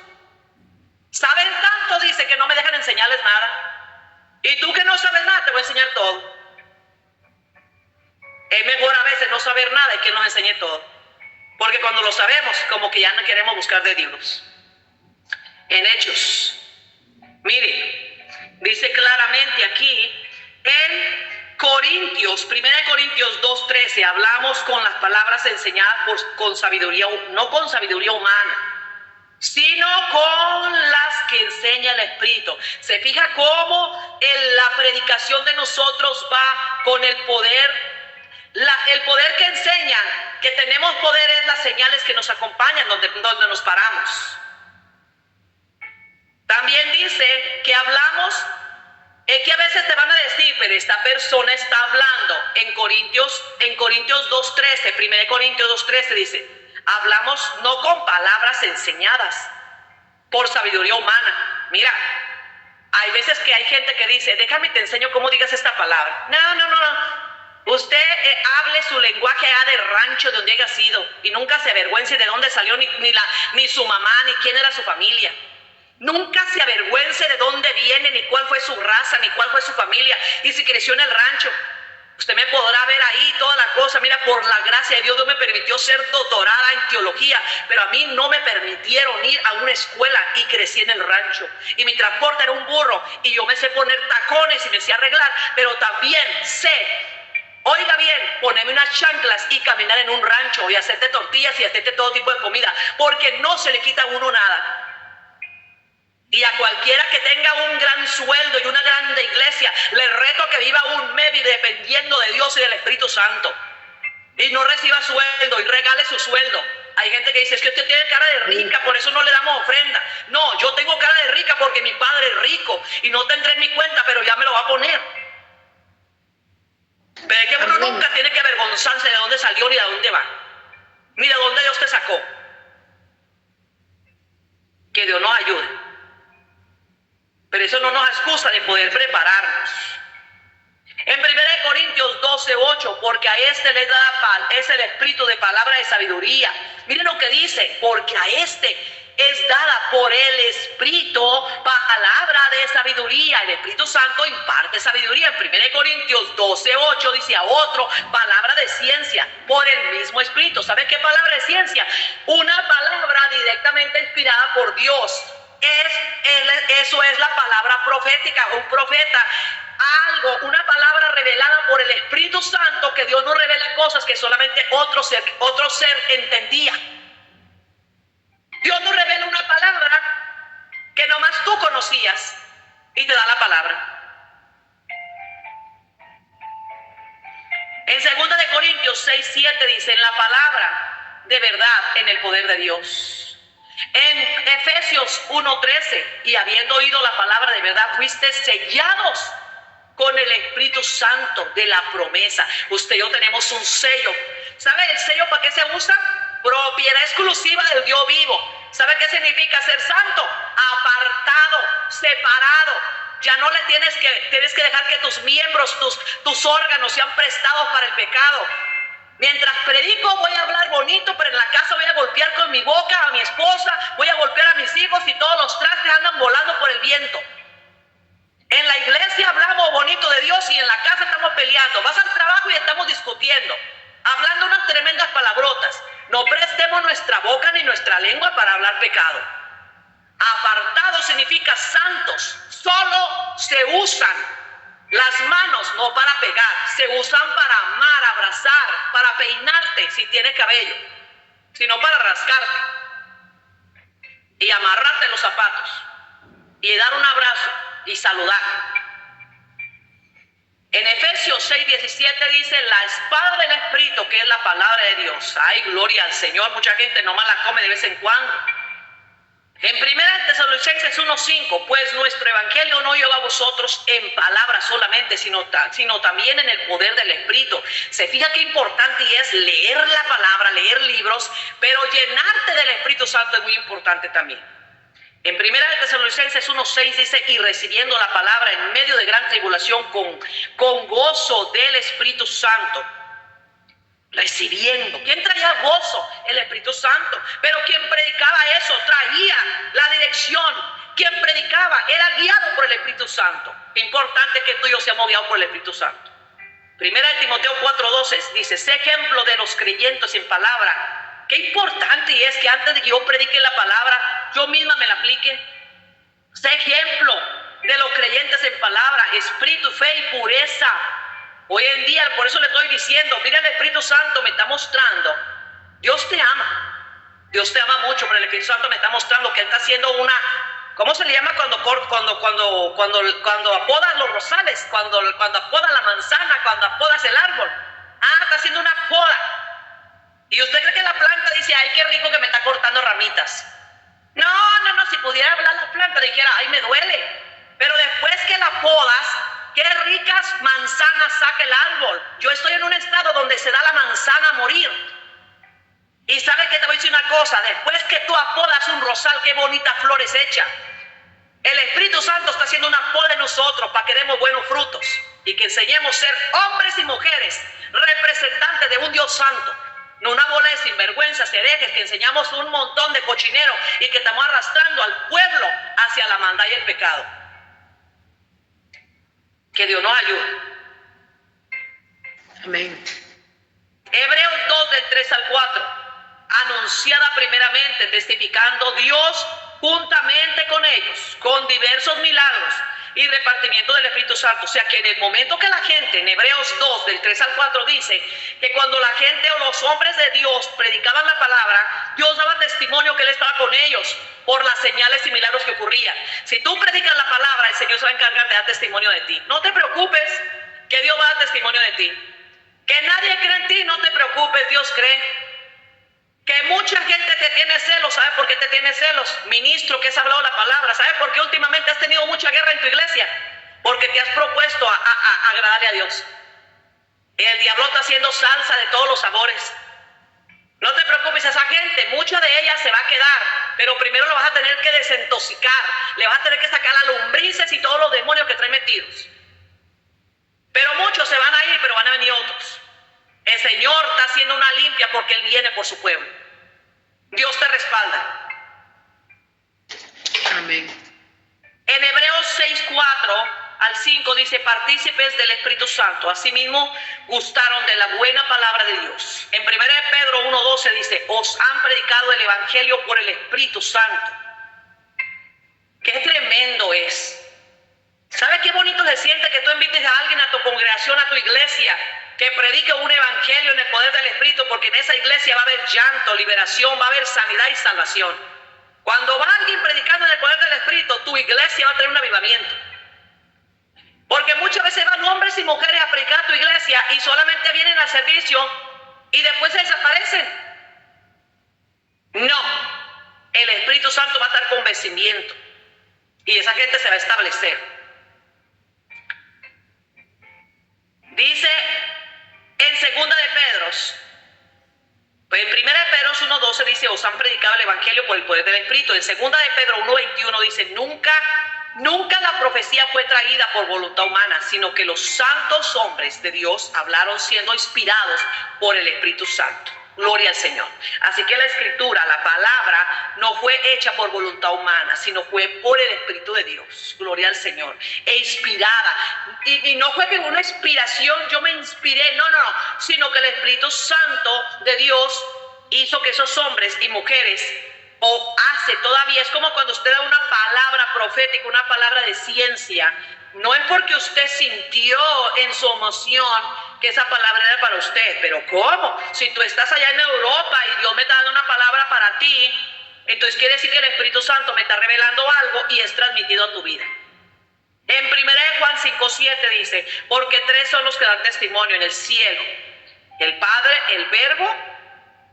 Saben tanto, dice, que no me dejan enseñarles nada. Y tú que no sabes nada, te voy a enseñar todo. Es mejor a veces no saber nada y que nos enseñe todo. Porque cuando lo sabemos, como que ya no queremos buscar de Dios. En Hechos, mire, dice claramente aquí, en Corintios, 1 Corintios 2:13, hablamos con las palabras enseñadas con sabiduría, no con sabiduría humana, sino con las que enseña el Espíritu. Se fija cómo la predicación de nosotros va con el poder. El poder que enseña que tenemos poder es las señales que nos acompañan donde nos paramos. También dice que hablamos, que a veces te van a decir, pero esta persona está hablando. En Corintios 2:13, 1 Corintios 2:13 dice, hablamos no con palabras enseñadas por sabiduría humana. Mira, hay veces que hay gente que dice, déjame te enseño cómo digas esta palabra. No. Usted hable su lenguaje allá del rancho de donde haya sido y nunca se avergüence de dónde salió ni su mamá, ni quién era su familia. Nunca se avergüence de dónde viene, ni cuál fue su raza, ni cuál fue su familia. Y si creció en el rancho, usted me podrá ver ahí toda la cosa. Mira, por la gracia de Dios, Dios me permitió ser doctorada en teología, pero a mí no me permitieron ir a una escuela y crecí en el rancho. Y mi transporte era un burro y yo me sé poner tacones y me sé arreglar, pero también sé, oiga bien, ponerme unas chanclas y caminar en un rancho y hacerte tortillas y hacerte todo tipo de comida, porque no se le quita a uno nada. Y a cualquiera que tenga un gran sueldo y una grande iglesia, le reto que viva un mes dependiendo de Dios y del Espíritu Santo. Y no reciba sueldo y regale su sueldo. Hay gente que dice, es que usted tiene cara de rica, por eso no le damos ofrenda. No, yo tengo cara de rica porque mi padre es rico y no tendré en mi cuenta, pero ya me lo va a poner. Pero es que uno nunca tiene que avergonzarse de dónde salió ni de dónde va. Ni de dónde Dios te sacó. Que Dios nos ayude. Pero eso no nos excusa de poder prepararnos. En 1 Corintios 12:8, porque a este le da es el espíritu de palabra de sabiduría. Miren lo que dice, porque a este es dada por el Espíritu, palabra de sabiduría. El Espíritu Santo imparte sabiduría. En 1 Corintios 12:8 dice a otro, palabra de ciencia por el mismo Espíritu. ¿Sabe qué palabra de ciencia? Una palabra directamente inspirada por Dios. Eso es la palabra profética. Un profeta, una palabra revelada por el Espíritu Santo, que Dios no revela cosas que solamente otro ser entendía. Dios nos revela una palabra que nomás tú conocías y te da la palabra. En 2 de Corintios 6:7 dice, en la palabra de verdad, en el poder de Dios. En Efesios 1:13, y habiendo oído la palabra de verdad, fuiste sellados con el Espíritu Santo de la promesa. Usted y yo tenemos un sello. ¿Sabe el sello para qué se usa? Propiedad exclusiva del Dios vivo. ¿Sabe qué significa ser santo? Apartado, separado. Ya no le tienes que dejar que tus miembros, tus órganos sean prestados para el pecado. Mientras predico voy a hablar bonito, pero en la casa voy a golpear con mi boca a mi esposa, voy a golpear a mis hijos y todos los trastes andan volando por el viento. En la iglesia hablamos bonito de Dios y en la casa estamos peleando. Vas al trabajo y estamos discutiendo, hablando unas tremendas palabrotas. No prestemos nuestra boca ni nuestra lengua para hablar pecado. Apartado significa santos. Solo se usan las manos, no para pegar, se usan para amar, abrazar, para peinarte si tienes cabello, sino para rascarte y amarrarte los zapatos y dar un abrazo y saludar. En Efesios 6:17 dice, la espada del Espíritu, que es la palabra de Dios. Ay, gloria al Señor. Mucha gente nomás la come de vez en cuando. En 1 Tesalonicenses 1:5, pues nuestro evangelio no llegó a vosotros en palabras solamente, sino también en el poder del Espíritu. Se fija qué importante es leer la palabra, leer libros, pero llenarte del Espíritu Santo es muy importante también. En 1 Tesalonicenses 1:6 dice, y recibiendo la palabra en medio de gran tribulación con gozo del Espíritu Santo. Recibiendo. ¿Quién traía gozo? El Espíritu Santo. Pero quien predicaba eso traía la dirección. Quien predicaba era guiado por el Espíritu Santo. Qué importante que tú y yo seamos guiados por el Espíritu Santo. 1 Timoteo 4:12 dice, sé ejemplo de los creyentes en palabra. Qué importante es que antes de que yo predique la palabra, yo misma me la aplique. Sé ejemplo de los creyentes en palabra, espíritu, fe y pureza. Hoy en día, por eso le estoy diciendo, mira, el Espíritu Santo me está mostrando, Dios te ama. Dios te ama mucho, pero el Espíritu Santo me está mostrando que Él está haciendo una, ¿cómo se le llama cuando apodas los rosales? Cuando apodas la manzana, cuando apodas el árbol. Está haciendo una poda. Y usted cree que la planta dice, ay, qué rico que me está cortando ramitas. No, si pudiera hablar la planta dijera, ay, me duele. Pero después que la podas, qué ricas manzanas saca el árbol. Yo estoy en un estado donde se da la manzana a morir. Y ¿sabe qué? Te voy a decir una cosa. Después que tú apodas un rosal, qué bonitas flores echa. El Espíritu Santo está haciendo una poda en nosotros para que demos buenos frutos. Y que enseñemos a ser hombres y mujeres representantes de un Dios santo. No una bola de sinvergüenzas, herejes, que enseñamos un montón de cochinero y que estamos arrastrando al pueblo hacia la maldad y el pecado. Que Dios nos ayude. Amén. Hebreos 2 del 3 al 4. Anunciada primeramente, testificando Dios juntamente con ellos, con diversos milagros y repartimiento del Espíritu Santo. O sea que en el momento que la gente, en Hebreos 2 del 3 al 4 dice que cuando la gente o los hombres de Dios predicaban la palabra, Dios daba testimonio que Él estaba con ellos por las señales y milagros que ocurrían. Si tú predicas la palabra, el Señor se va a encargar de dar testimonio de ti. No te preocupes, que Dios va a dar testimonio de ti. Que nadie cree en ti, no te preocupes, Dios cree. Que mucha gente te tiene celos. ¿Sabes por qué te tiene celos? Ministro que has hablado la palabra. ¿Sabes por qué últimamente has tenido mucha guerra en tu iglesia? Porque te has propuesto a agradarle a Dios. El diablo está haciendo salsa de todos los sabores. No te preocupes, esa gente, mucha de ella se va a quedar, pero primero lo vas a tener que desintoxicar. Le vas a tener que sacar las lombrices y todos los demonios que trae metidos. Pero muchos se van a ir, pero van a venir otros. El Señor está haciendo una limpia porque Él viene por su pueblo. Dios te respalda.
Amén.
En Hebreos 6:4 al 5 dice, partícipes del Espíritu Santo, asimismo gustaron de la buena palabra de Dios. En 1 Pedro 1:12 dice, os han predicado el Evangelio por el Espíritu Santo. Qué tremendo es. ¿Sabes qué bonito se siente que tú invites a alguien a tu congregación, a tu iglesia, que predique un evangelio en el poder del Espíritu? Porque en esa iglesia va a haber llanto, liberación, va a haber sanidad y salvación. Cuando va alguien predicando en el poder del Espíritu, tu iglesia va a tener un avivamiento. Porque muchas veces van hombres y mujeres a predicar a tu iglesia y solamente vienen al servicio y después se desaparecen. No, el Espíritu Santo va a dar convencimiento y esa gente se va a establecer. Dice en segunda de Pedro, pues en primera de Pedro 1:12 dice, os han predicado el Evangelio por el poder del Espíritu. En segunda de Pedro 1:21 dice, nunca la profecía fue traída por voluntad humana, sino que los santos hombres de Dios hablaron siendo inspirados por el Espíritu Santo. Gloria al Señor. Así que la escritura, la palabra, no fue hecha por voluntad humana, sino fue por el Espíritu de Dios. Gloria al Señor. E inspirada. Y no fue que en una inspiración yo me inspiré, no, sino que el Espíritu Santo de Dios hizo que esos hombres y mujeres, o hace todavía, es como cuando usted da una palabra profética, una palabra de ciencia. No es porque usted sintió en su emoción que esa palabra era para usted, pero ¿cómo? Si tú estás allá en Europa y Dios me está dando una palabra para ti, entonces quiere decir que el Espíritu Santo me está revelando algo y es transmitido a tu vida. En 1 Juan 5:7 dice, porque tres son los que dan testimonio en el cielo, el Padre, el Verbo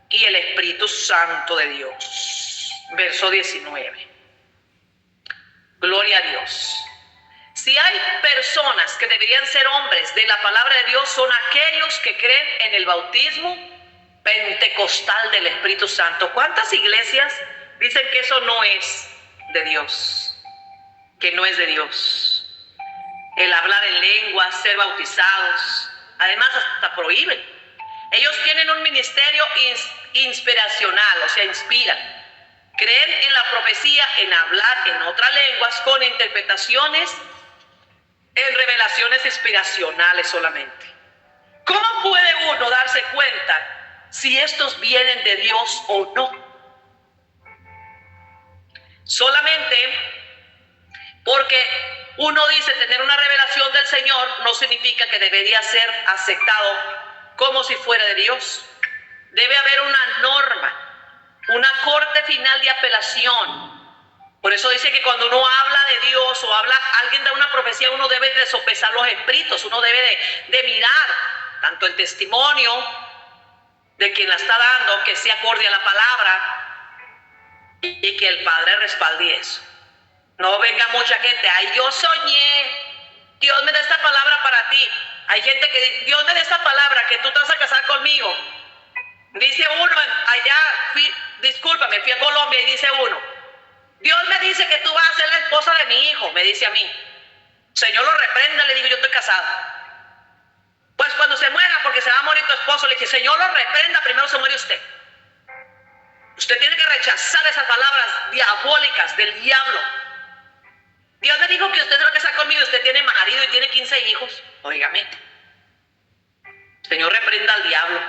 y el Espíritu Santo de Dios. Verso 19. Gloria a Dios. Si hay personas que deberían ser hombres de la palabra de Dios, son aquellos que creen en el bautismo pentecostal del Espíritu Santo. ¿Cuántas iglesias dicen que eso no es de Dios? Que no es de Dios. El hablar en lenguas, ser bautizados, además hasta prohíben. Ellos tienen un ministerio inspiracional, o sea, inspiran. Creen en la profecía, en hablar en otras lenguas, con interpretaciones, en revelaciones inspiracionales solamente. ¿Cómo puede uno darse cuenta si estos vienen de Dios o no? Solamente porque uno dice tener una revelación del Señor no significa que debería ser aceptado como si fuera de Dios. Debe haber una norma, una corte final de apelación. Por eso dice que cuando uno habla de Dios o alguien da una profecía, uno debe de sopesar los espíritus, uno debe de mirar tanto el testimonio de quien la está dando, que sea acorde a la palabra y que el Padre respalde eso. No venga mucha gente, ay, yo soñé, Dios me da esta palabra para ti. Hay gente que dice, Dios me da esta palabra, que tú te vas a casar conmigo. Dice uno allá, fui a Colombia y dice uno, Dios me dice que tú vas a ser la esposa de mi hijo, me dice a mí. Señor lo reprenda, le digo, yo estoy casado. Pues cuando se muera, porque se va a morir tu esposo, le dije, Señor lo reprenda, primero se muere usted. Usted tiene que rechazar esas palabras diabólicas del diablo. Dios me dijo que usted se va a casar conmigo, usted tiene marido y tiene 15 hijos. Óigame. Señor reprenda al diablo.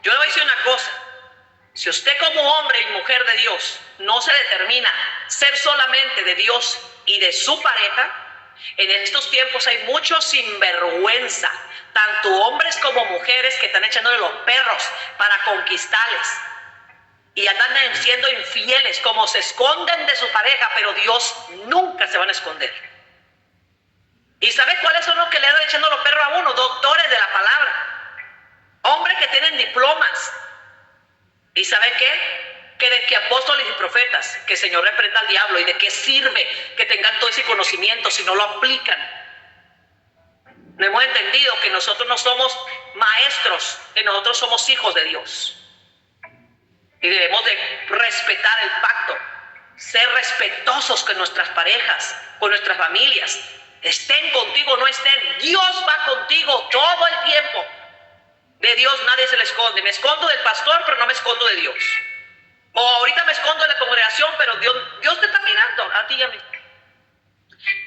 Yo le voy a decir una cosa. Si usted como hombre y mujer de Dios no se determina ser solamente de Dios y de su pareja, en estos tiempos hay mucho sinvergüenza, tanto hombres como mujeres que están echándole los perros para conquistarles y andan siendo infieles, como se esconden de su pareja, pero Dios nunca se van a esconder. ¿Y sabe cuáles son los que le andan echando los perros a uno? Doctores de la palabra, hombres que tienen diplomas. ¿Y sabe qué? Que de que apóstoles y profetas, que el Señor reprenda al diablo. ¿Y de qué sirve que tengan todo ese conocimiento si no lo aplican? No hemos entendido que nosotros no somos maestros, que nosotros somos hijos de Dios. Y debemos de respetar el pacto, ser respetuosos con nuestras parejas, con nuestras familias. Estén contigo o no estén, Dios va contigo todo el tiempo. De Dios nadie se le esconde. Me escondo del pastor, pero no me escondo de Dios. O ahorita me escondo en la congregación, pero Dios te está mirando a ti y a mí.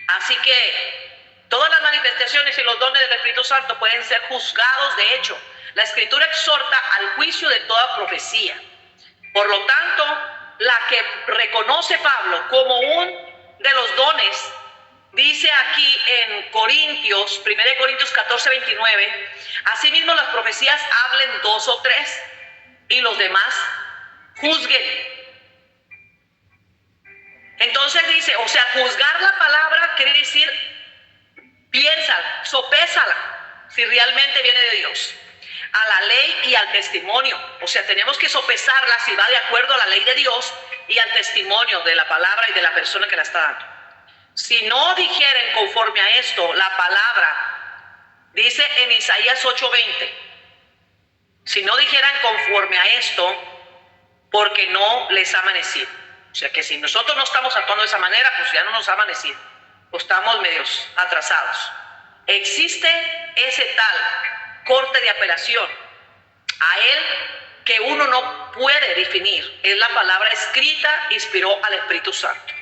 Así que todas las manifestaciones y los dones del Espíritu Santo pueden ser juzgados. De hecho, la Escritura exhorta al juicio de toda profecía. Por lo tanto, la que reconoce Pablo como un de los dones, dice aquí en Corintios, 1 Corintios 14, 29, asimismo las profecías hablen 2 o 3 y los demás juzguen. Entonces dice, o sea, juzgar la palabra quiere decir, piénsala, sopésala, si realmente viene de Dios, a la ley y al testimonio. O sea, tenemos que sopesarla si va de acuerdo a la ley de Dios y al testimonio de la palabra y de la persona que la está dando. Si no dijeren conforme a esto la palabra, dice en Isaías 8:20, si no dijeran conforme a esto, porque no les ha amanecido. O sea que si nosotros no estamos actuando de esa manera, pues ya no nos ha amanecido, pues estamos medios atrasados. Existe ese tal corte de apelación a él que uno no puede definir. Es la palabra escrita, inspiró al Espíritu Santo.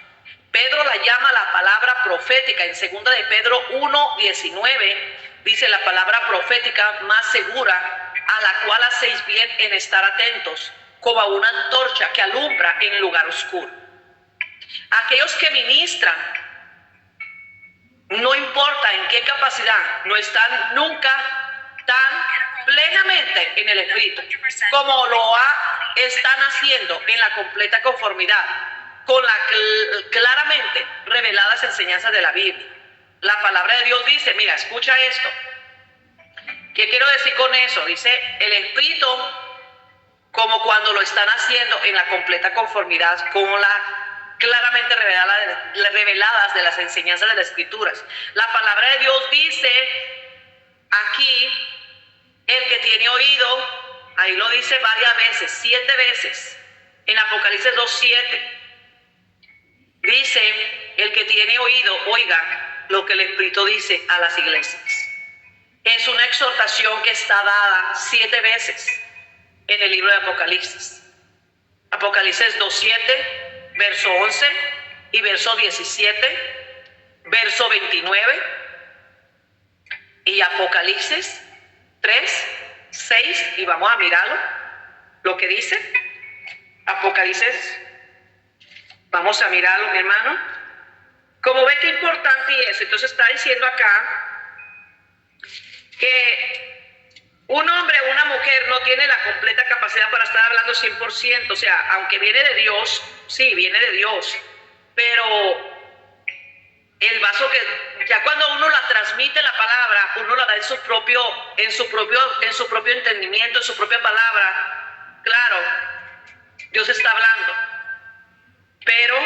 Pedro la llama la palabra profética. En 2 de Pedro 1:19 dice la palabra profética más segura, a la cual hacéis bien en estar atentos, como a una antorcha que alumbra en lugar oscuro. Aquellos que ministran, no importa en qué capacidad, no están nunca tan plenamente en el Espíritu como están haciendo en la completa conformidad con la claramente reveladas enseñanzas de la Biblia. La palabra de Dios dice, mira, escucha esto. ¿Qué quiero decir con eso? Dice, el Espíritu, como cuando lo están haciendo en la completa conformidad con la claramente reveladas de las enseñanzas de las Escrituras. La palabra de Dios dice aquí, el que tiene oído, ahí lo dice varias veces, 7 veces, en Apocalipsis 2:7. Dice, el que tiene oído, oiga lo que el Espíritu dice a las iglesias. Es una exhortación que está dada 7 veces en el libro de Apocalipsis. Apocalipsis 2:7, verso 11 y verso 17, verso 29. Y Apocalipsis 3:6, y vamos a mirarlo, lo que dice. Apocalipsis, vamos a mirarlo, mi hermano. Como ve qué importante es, entonces está diciendo acá que un hombre o una mujer no tiene la completa capacidad para estar hablando 100%, o sea, aunque viene de Dios, sí, viene de Dios, pero el vaso que ya cuando uno la transmite la palabra, uno la da en su propio entendimiento, en su propia palabra. Claro, Dios está hablando, pero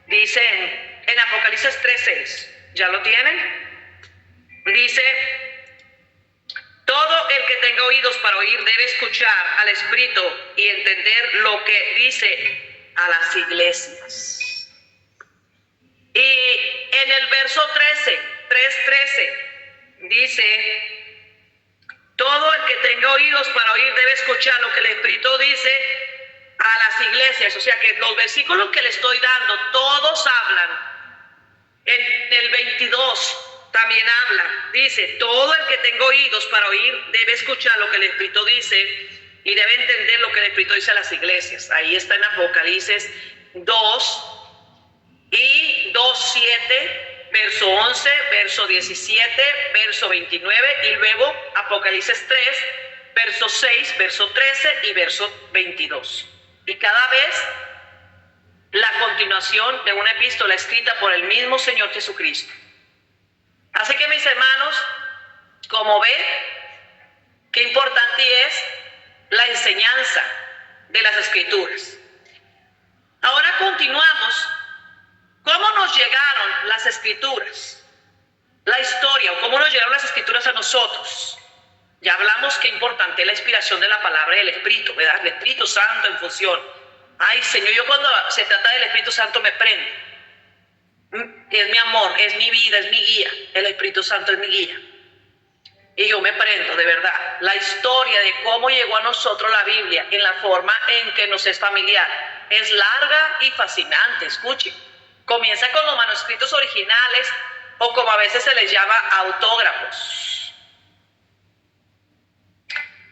dicen en Apocalipsis 3:6, ¿ya lo tienen? Dice, todo el que tenga oídos para oír debe escuchar al Espíritu y entender lo que dice a las iglesias. Y en el verso 3:13 dice, todo el que tenga oídos para oír debe escuchar lo que el Espíritu dice a las iglesias. O sea que los versículos que le estoy dando, todos hablan. En el 22 también habla, dice, todo el que tenga oídos para oír debe escuchar lo que el Espíritu dice y debe entender lo que el Espíritu dice a las iglesias. Ahí está en Apocalipsis 2 y 2:7, verso 11, verso 17, verso 29 y luego Apocalipsis 3, verso 6, verso 13 y verso 22. Y cada vez la continuación de una epístola escrita por el mismo Señor Jesucristo. Así que, mis hermanos, como ven, qué importante es la enseñanza de las Escrituras. Ahora continuamos. ¿Cómo nos llegaron las Escrituras? La historia, o cómo nos llegaron las Escrituras a nosotros. Ya hablamos qué importante es la inspiración de la palabra y del Espíritu, ¿verdad? El Espíritu Santo en función. Ay, Señor, yo cuando se trata del Espíritu Santo me prende. Es mi amor, es mi vida, es mi guía. El Espíritu Santo es mi guía. Y yo me prendo, de verdad, la historia de cómo llegó a nosotros la Biblia en la forma en que nos es familiar. Es larga y fascinante, escuchen. Comienza con los manuscritos originales o como a veces se les llama autógrafos.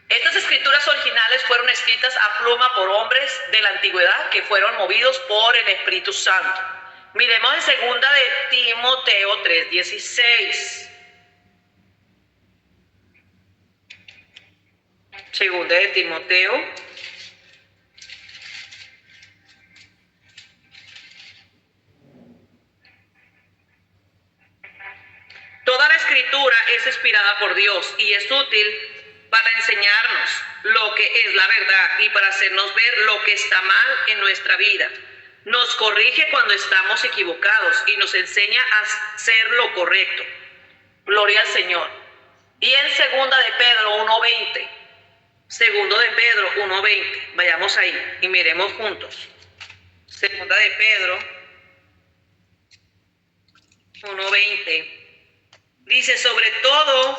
Estas escrituras originales fueron escritas a pluma por hombres de la antigüedad que fueron movidos por el Espíritu Santo. Miremos en segunda de Timoteo 3:16. Segunda de Timoteo. Toda la escritura es inspirada por Dios y es útil para enseñarnos lo que es la verdad y para hacernos ver lo que está mal en nuestra vida. Nos corrige cuando estamos equivocados y nos enseña a hacer lo correcto. Gloria al Señor. Y en segunda de Pedro 1:20. Segundo de Pedro 1:20. Vayamos ahí y miremos juntos. Segunda de Pedro 1:20. Dice, sobre todo,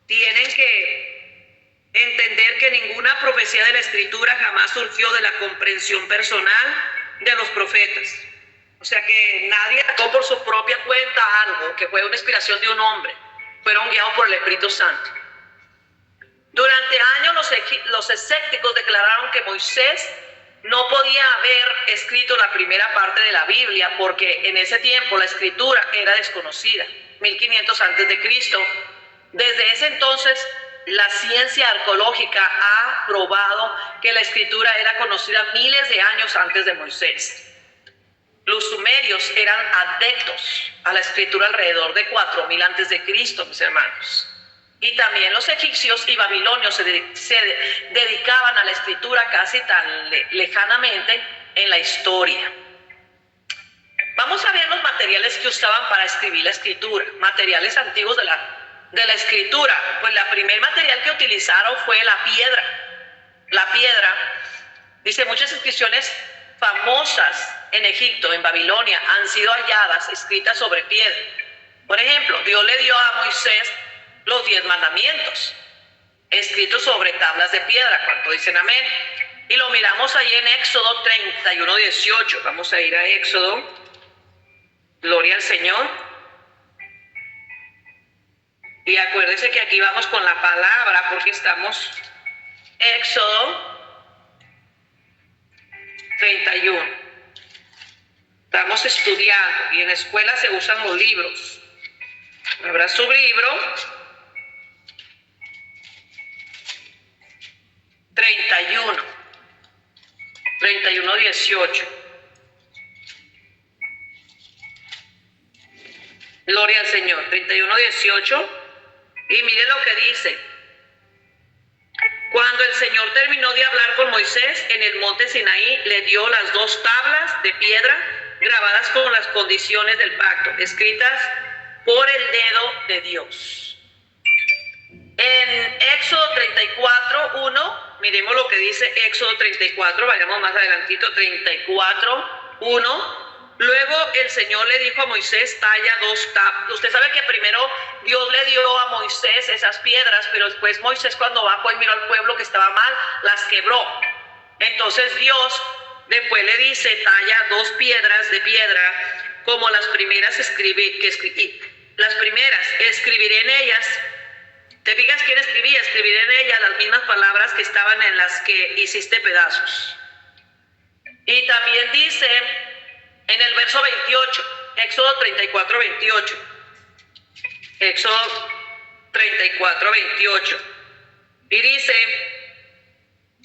tienen que entender que ninguna profecía de la Escritura jamás surgió de la comprensión personal de los profetas. O sea que nadie sacó por su propia cuenta algo que fue una inspiración de un hombre. Fueron guiados por el Espíritu Santo. Durante años los escépticos declararon que Moisés no podía haber escrito la primera parte de la Biblia porque en ese tiempo la escritura era desconocida. 1500 antes de Cristo. Desde ese entonces, la ciencia arqueológica ha probado que la escritura era conocida miles de años antes de Moisés. Los sumerios eran adeptos a la escritura alrededor de 4000 antes de Cristo, mis hermanos. Y también los egipcios y babilonios se dedicaban a la escritura casi tan lejanamente en la historia. Vamos a ver los materiales que usaban para escribir la escritura, materiales antiguos de la escritura. Pues el primer material que utilizaron fue la piedra. La piedra, dice, muchas inscripciones famosas en Egipto, en Babilonia, han sido halladas escritas sobre piedra. Por ejemplo, Dios le dio a Moisés los 10 mandamientos, escritos sobre tablas de piedra. ¿Cuánto dicen amén? Y lo miramos ahí en Éxodo 31:18. Vamos a ir a Éxodo. Gloria al Señor. Y acuérdense que aquí vamos con la palabra porque estamos Éxodo 31. Estamos estudiando y en la escuela se usan los libros. Habrá su libro 31:18. Gloria al Señor. 31:18. Y miren lo que dice. Cuando el Señor terminó de hablar con Moisés en el monte Sinaí, le dio las 2 tablas de piedra grabadas con las condiciones del pacto, escritas por el dedo de Dios. En Éxodo 34:1, miremos lo que dice Éxodo 34, vayamos más adelantito, 34:1. Luego el Señor le dijo a Moisés, talla 2 tablas. Usted sabe que primero Dios le dio a Moisés esas piedras, pero después Moisés cuando bajó y miró al pueblo que estaba mal, las quebró. Entonces Dios después le dice, talla 2 piedras de piedra, como las primeras escribiré en ellas. ¿Te fijas quién escribía? Escribiré en ellas las mismas palabras que estaban en las que hiciste pedazos. Y también dice en el verso 28, Éxodo 34:28. Éxodo 34:28. Y dice,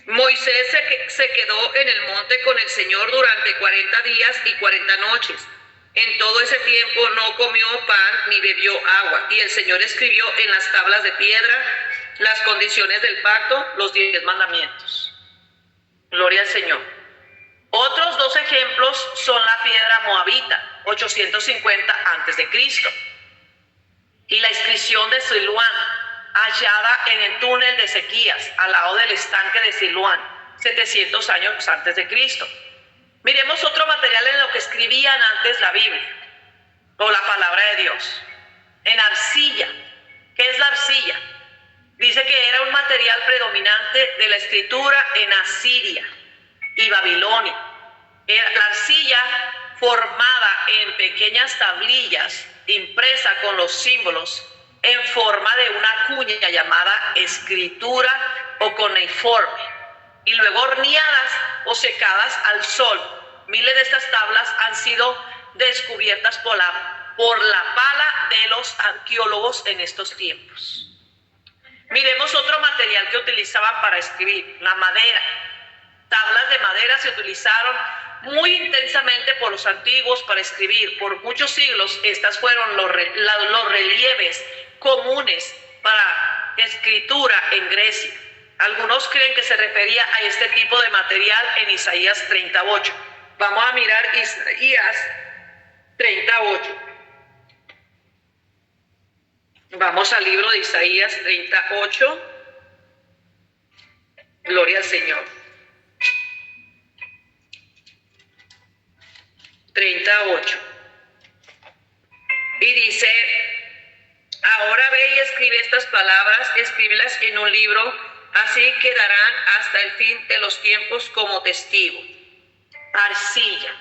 Moisés se quedó en el monte con el Señor durante 40 días y 40 noches. En todo ese tiempo no comió pan ni bebió agua. Y el Señor escribió en las tablas de piedra las condiciones del pacto, los 10 mandamientos. Gloria al Señor. Otros 2 ejemplos son la piedra moabita, 850 a.C. y la inscripción de Siloán, hallada en el túnel de Ezequías, al lado del estanque de Siloán, 700 años antes de Cristo. Miremos otro material en lo que escribían antes la Biblia, o la palabra de Dios. En arcilla. ¿Qué es la arcilla? material predominante de la escritura en Asiria y Babilonia. La arcilla formada en pequeñas tablillas, impresa con los símbolos en forma de una cuña llamada escritura o cuneiforme, y luego horneadas o secadas al sol. Miles de estas tablas han sido descubiertas por la pala de los arqueólogos en estos tiempos. Miremos otro material que utilizaban para escribir, la madera. Tablas de madera se utilizaron muy intensamente por los antiguos para escribir. Por muchos siglos estas fueron los relieves comunes para escritura en Grecia. Algunos creen que se refería a este tipo de material en Isaías 38. Vamos a mirar Isaías 38. Vamos al libro de Isaías 38. Gloria al Señor. 38. Y dice: ahora ve y escribe estas palabras, escríbelas en un libro, así quedarán hasta el fin de los tiempos como testigo. Arcilla.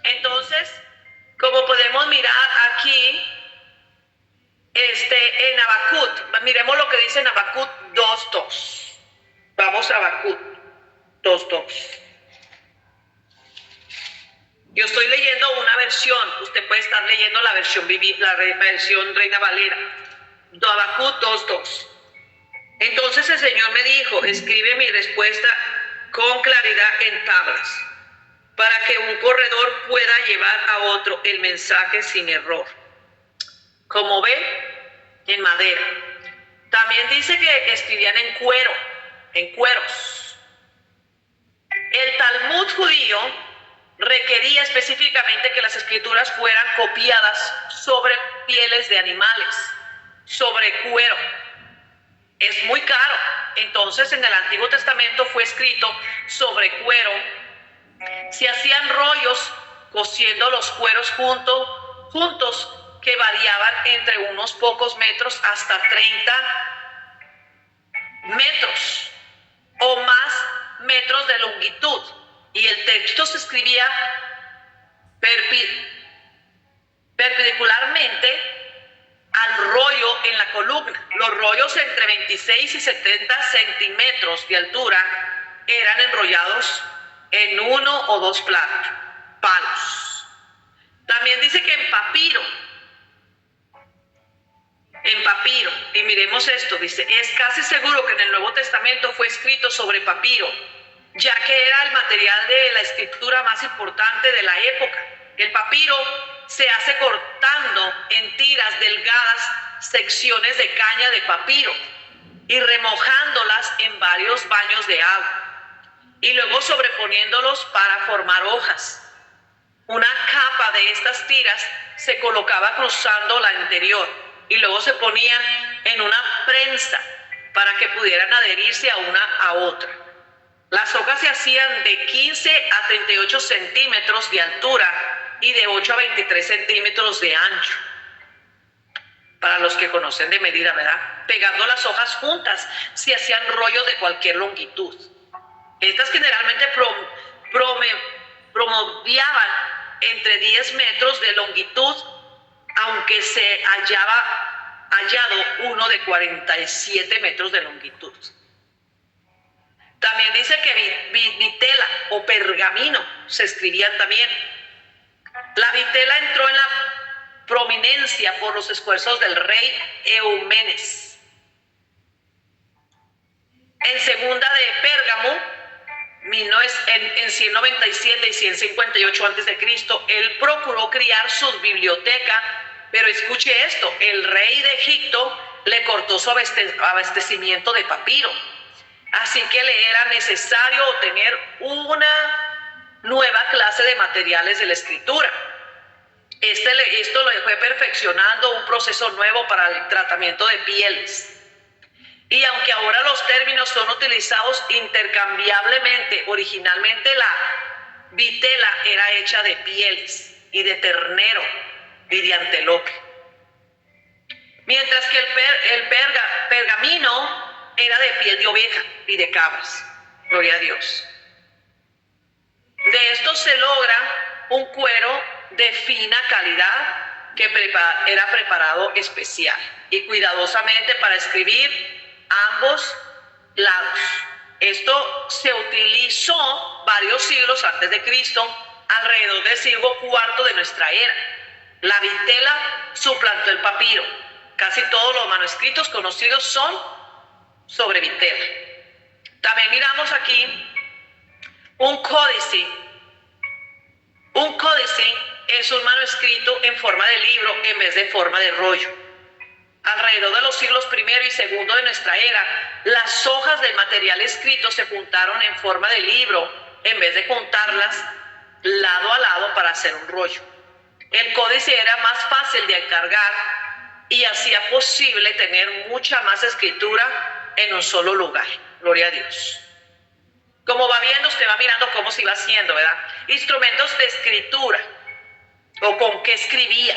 Entonces, como podemos mirar aquí, en Habacuc, miremos lo que dice en Habacuc 2:2. Vamos a Habacuc 2:2. Yo estoy leyendo una versión, usted puede estar leyendo la versión Reina Valera. Habacuc 2:2. Entonces el Señor me dijo: escribe mi respuesta con claridad en tablas, para que un corredor pueda llevar a otro el mensaje sin error. Como ve, en madera. También dice que escribían en cuero, en cueros. El Talmud judío requería específicamente que las escrituras fueran copiadas sobre pieles de animales, sobre cuero. Es muy caro. Entonces en el Antiguo Testamento fue escrito sobre cuero. Se hacían rollos cosiendo los cueros juntos que variaban entre unos pocos metros hasta 30 metros o más metros de longitud. Y el texto se escribía perpendicularmente al rollo en la columna. Los rollos entre 26 y 70 centímetros de altura eran enrollados en uno o dos palos. También dice que en papiro, y miremos esto, dice: es casi seguro que en el Nuevo Testamento fue escrito sobre papiro, ya que era el material de la escritura más importante de la época. El papiro se hace cortando en tiras delgadas secciones de caña de papiro y remojándolas en varios baños de agua y luego sobreponiéndolos para formar hojas. Una capa de estas tiras se colocaba cruzando la anterior y luego se ponían en una prensa para que pudieran adherirse a una a otra. Las hojas se hacían de 15 a 38 centímetros de altura y de 8 a 23 centímetros de ancho. Para los que conocen de medida, ¿verdad? Pegando las hojas juntas, se hacían rollos de cualquier longitud. Estas generalmente promovían entre 10 metros de longitud, aunque se hallado uno de 47 metros de longitud. También dice que vitela o pergamino se escribían también. La vitela entró en la prominencia por los esfuerzos del rey Eumenes. En segunda de Pérgamo, en 197 y 158 a.C., él procuró criar su biblioteca, pero escuche esto: el rey de Egipto le cortó su abastecimiento de papiro. Así que le era necesario obtener una nueva clase de materiales de la escritura. Esto lo fue perfeccionando un proceso nuevo para el tratamiento de pieles. Y aunque ahora los términos son utilizados intercambiablemente, originalmente la vitela era hecha de pieles y de ternero y de antelope. mientras que el pergamino era de piel de oveja y de cabras. Gloria a Dios. De esto se logra un cuero de fina calidad que era preparado especial y cuidadosamente para escribir ambos lados. Esto se utilizó varios siglos antes de Cristo, alrededor del siglo IV de nuestra era. La vitela suplantó el papiro. Casi todos los manuscritos conocidos son sobre vitela. También miramos aquí un códice. Un códice es un manuscrito en forma de libro en vez de forma de rollo. Alrededor de los siglos I y II de nuestra era, las hojas del material escrito se juntaron en forma de libro en vez de juntarlas lado a lado para hacer un rollo. El códice era más fácil de cargar y hacía posible tener mucha más escritura en un solo lugar. Gloria a Dios. Como va viendo, usted va mirando cómo se iba haciendo, ¿verdad? Instrumentos de escritura, o con qué escribía.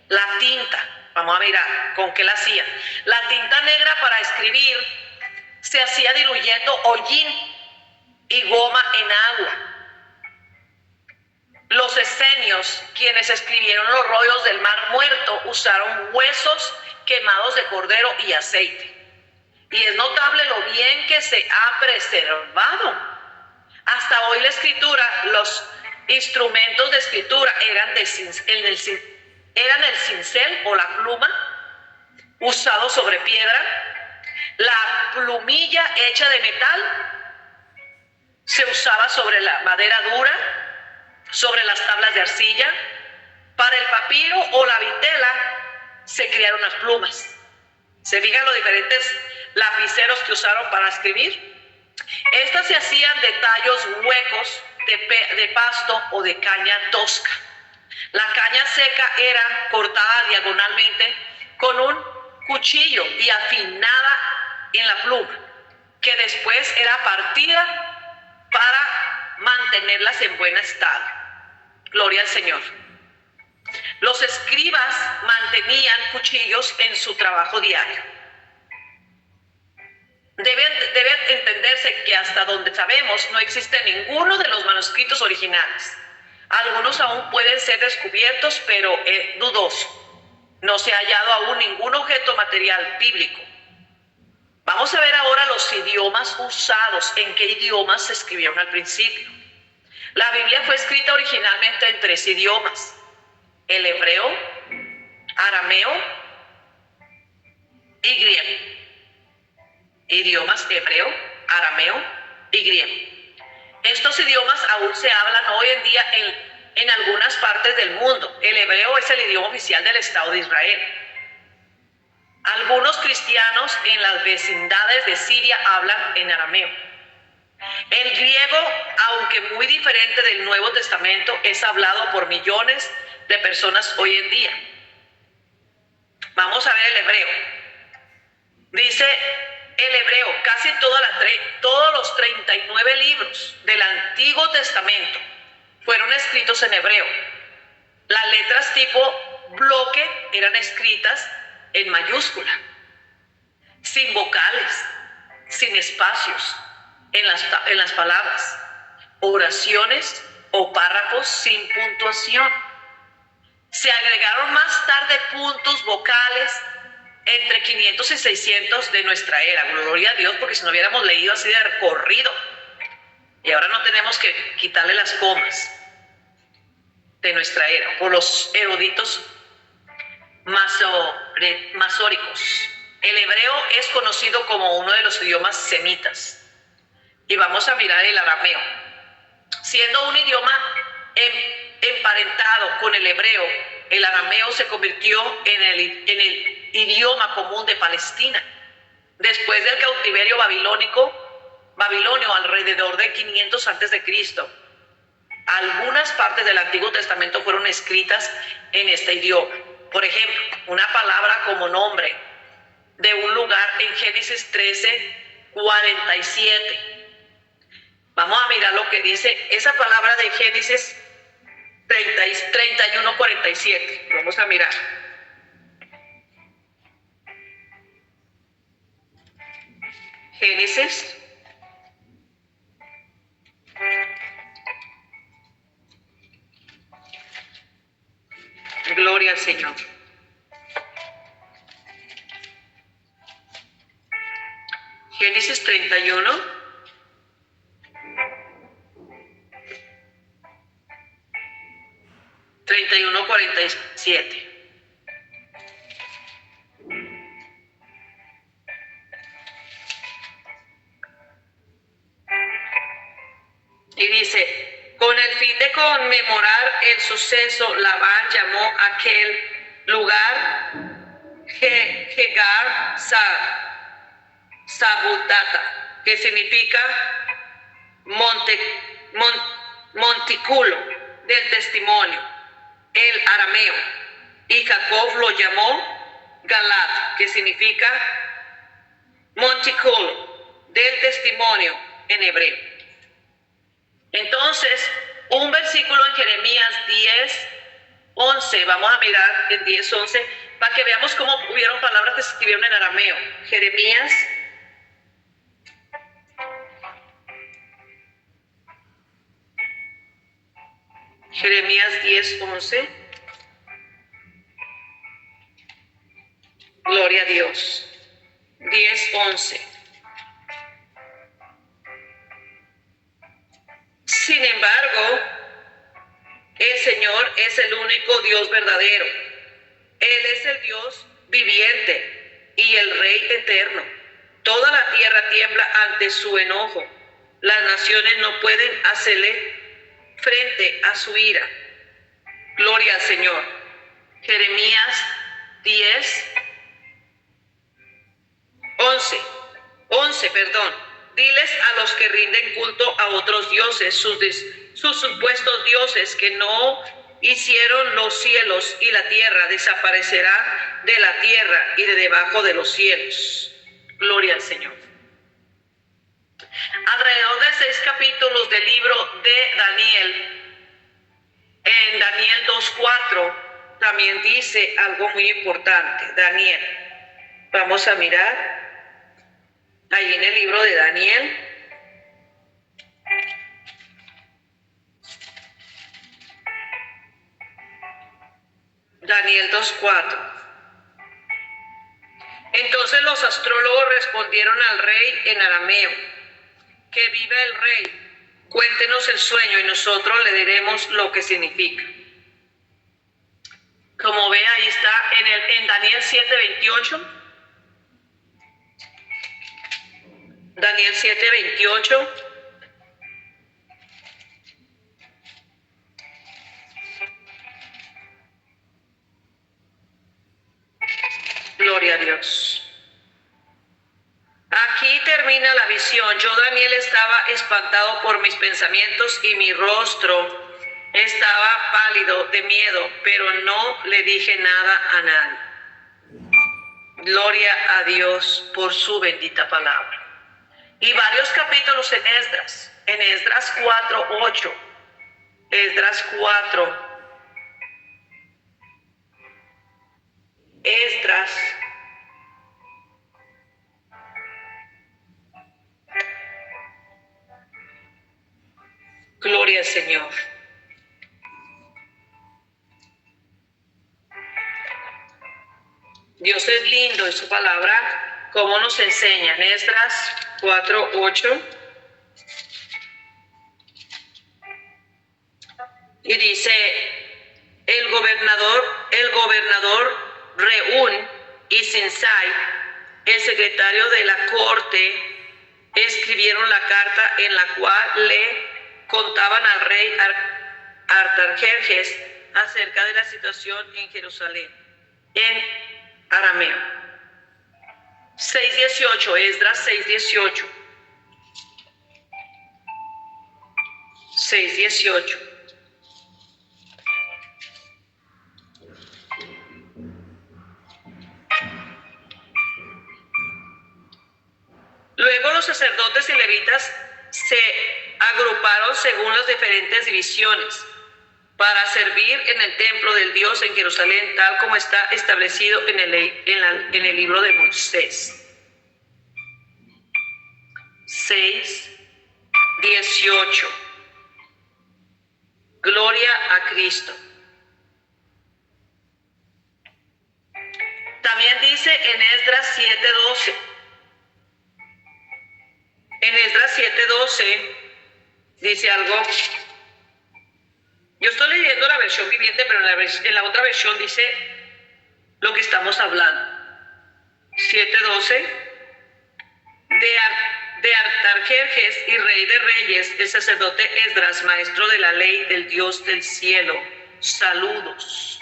La tinta, vamos a mirar con qué la hacía. La tinta negra para escribir se hacía diluyendo hollín y goma en agua. Los esenios, quienes escribieron los rollos del Mar Muerto, usaron huesos quemados de cordero y aceite. Y es notable lo bien que se ha preservado. Hasta hoy la escritura, los instrumentos de escritura eran el cincel o la pluma, usado sobre piedra. La plumilla hecha de metal se usaba sobre la madera dura, sobre las tablas de arcilla. Para el papiro o la vitela se crearon las plumas. ¿Se fijan los diferentes lapiceros que usaron para escribir? Estas se hacían de tallos huecos de pasto o de caña tosca. La caña seca era cortada diagonalmente con un cuchillo y afinada en la pluma, que después era partida para mantenerlas en buen estado. Gloria al Señor. Los escribas mantenían cuchillos en su trabajo diario. Debe entenderse que hasta donde sabemos no existe ninguno de los manuscritos originales. Algunos aún pueden ser descubiertos, pero es dudoso. No se ha hallado aún ningún objeto material bíblico. Vamos a ver ahora los idiomas usados, en qué idiomas se escribieron al principio. La Biblia fue escrita originalmente en 3 idiomas: el hebreo, arameo y griego. Idiomas hebreo, arameo y griego. Estos idiomas aún se hablan hoy en día en algunas partes del mundo. El hebreo es el idioma oficial del Estado de Israel. Algunos cristianos en las vecindades de Siria hablan en arameo. El griego, aunque muy diferente del Nuevo Testamento, es hablado por millones de personas hoy en día. Vamos a ver el hebreo. Dice el hebreo, casi todos los 39 libros del Antiguo Testamento fueron escritos en hebreo. Las letras tipo bloque eran escritas en mayúscula, sin vocales, sin espacios en las palabras, oraciones o párrafos sin puntuación. Se agregaron más tarde puntos vocales entre 500 y 600 de nuestra era. Gloria a Dios, porque si no hubiéramos leído así de corrido. Y ahora no tenemos que quitarle las comas de nuestra era por los eruditos masóricos. El hebreo es conocido como uno de los idiomas semitas. Y vamos a mirar el arameo. Siendo un idioma emparentado con el hebreo, el arameo se convirtió en el idioma común de Palestina. Después del cautiverio babilonio alrededor de 500 a.C., algunas partes del Antiguo Testamento fueron escritas en este idioma. Por ejemplo, una palabra como nombre de un lugar en Génesis 13:47. Vamos a mirar lo que dice esa palabra de Génesis 31:47. Vamos a mirar. Génesis. Gloria al Señor. Génesis 31. 31:47. Y dice, con el fin de conmemorar el suceso, Labán llamó a aquel lugar Jegar Sabutata, que significa montículo del testimonio, el arameo. Y Jacob lo llamó Galad, que significa montículo del testimonio en hebreo. Entonces, un versículo en Jeremías 10:11, vamos a mirar en 10:11, para que veamos cómo hubieron palabras que se escribieron en arameo. Jeremías 10:11. Gloria a Dios. 10:11. Sin embargo, el Señor es el único Dios verdadero. Él es el Dios viviente y el Rey eterno. Toda la tierra tiembla ante su enojo. Las naciones no pueden hacerle frente a su ira. Gloria al Señor. Jeremías 10:11. Diles a los que rinden culto a otros dioses, sus supuestos dioses que no hicieron los cielos y la tierra, desaparecerán de la tierra y de debajo de los cielos. Gloria al Señor. Alrededor de 6 capítulos del libro de Daniel, en Daniel 2:4, también dice algo muy importante. Daniel, vamos a mirar ahí en el libro de Daniel. Daniel 2:4. Entonces los astrólogos respondieron al rey en arameo: que viva el rey, cuéntenos el sueño y nosotros le diremos lo que significa. Como ve, ahí está en Daniel 7:28. Daniel 7:28. Gloria a Dios. Aquí termina la visión. Yo, Daniel, estaba espantado por mis pensamientos y mi rostro estaba pálido de miedo, pero no le dije nada a nadie. Gloria a Dios por su bendita palabra. Y varios capítulos en Esdras 4:8. Esdras 4. Esdras. Gloria al Señor. Dios es lindo en su palabra, como nos enseña en Esdras 4:8. Y dice, el gobernador Reún y Sinsai, el secretario de la corte, escribieron la carta en la cual le contaban al rey Artajerjes acerca de la situación en Jerusalén, en arameo. 6:18, Esdras 6:18. 6:18. Luego los sacerdotes y levitas se agruparon según las diferentes divisiones para servir en el templo del Dios en Jerusalén, tal como está establecido en el libro de Moisés. 6, 18. Gloria a Cristo. También dice en Esdras 7:12. En Esdras 7:12 dice algo. Yo estoy leyendo la versión viviente, pero en la otra versión dice lo que estamos hablando. 7:12. De Artajerjes y rey de reyes, el sacerdote Esdras, maestro de la ley del Dios del cielo. Saludos.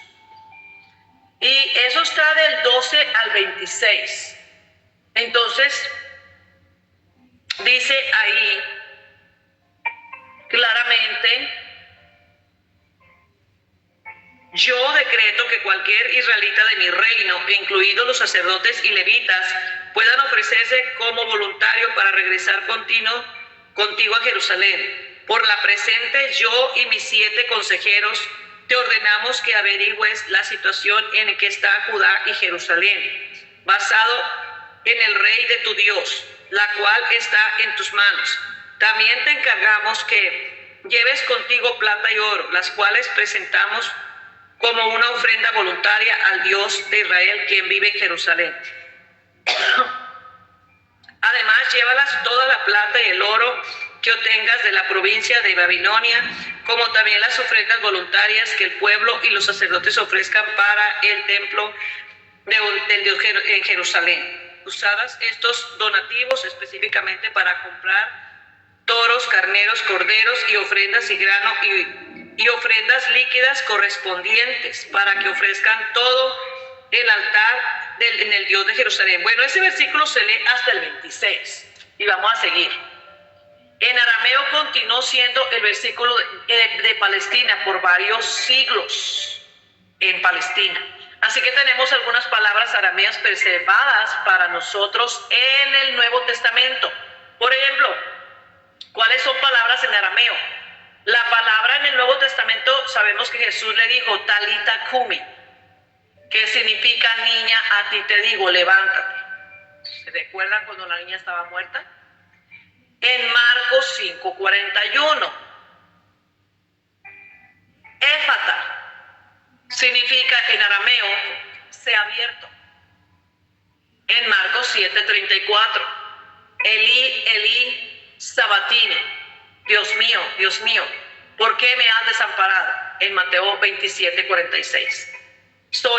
Y eso está del 12 al 26. Entonces, dice ahí claramente: yo decreto que cualquier israelita de mi reino, incluidos los sacerdotes y levitas, puedan ofrecerse como voluntario para regresar contigo a Jerusalén. Por la presente, yo y mis 7 consejeros te ordenamos que averigües la situación en que está Judá y Jerusalén, basado en el rey de tu Dios, la cual está en tus manos. También te encargamos que lleves contigo plata y oro, las cuales presentamos como una ofrenda voluntaria al Dios de Israel, quien vive en Jerusalén. Además, llévalas toda la plata y el oro que obtengas de la provincia de Babilonia, como también las ofrendas voluntarias que el pueblo y los sacerdotes ofrezcan para el templo del Dios en Jerusalén. Usadas estos donativos específicamente para comprar toros, carneros, corderos y ofrendas y grano y ofrendas líquidas correspondientes para que ofrezcan todo el altar en el Dios de Jerusalén. Bueno, ese versículo se lee hasta el 26 y vamos a seguir. En arameo continuó siendo el versículo de Palestina por varios siglos en Palestina. Así que tenemos algunas palabras arameas preservadas para nosotros en el Nuevo Testamento. Por ejemplo, ¿cuáles son palabras en arameo? La palabra en el Nuevo Testamento, sabemos que Jesús le dijo Talita Kumi, que significa niña, a ti te digo, levántate. ¿Se recuerdan cuando la niña estaba muerta? En Marcos 5:41, Éfata significa en arameo sea abierto. En Marcos 7:34, Elí, Elí, Sabatini, Dios mío, ¿por qué me has desamparado? En Mateo 27:46.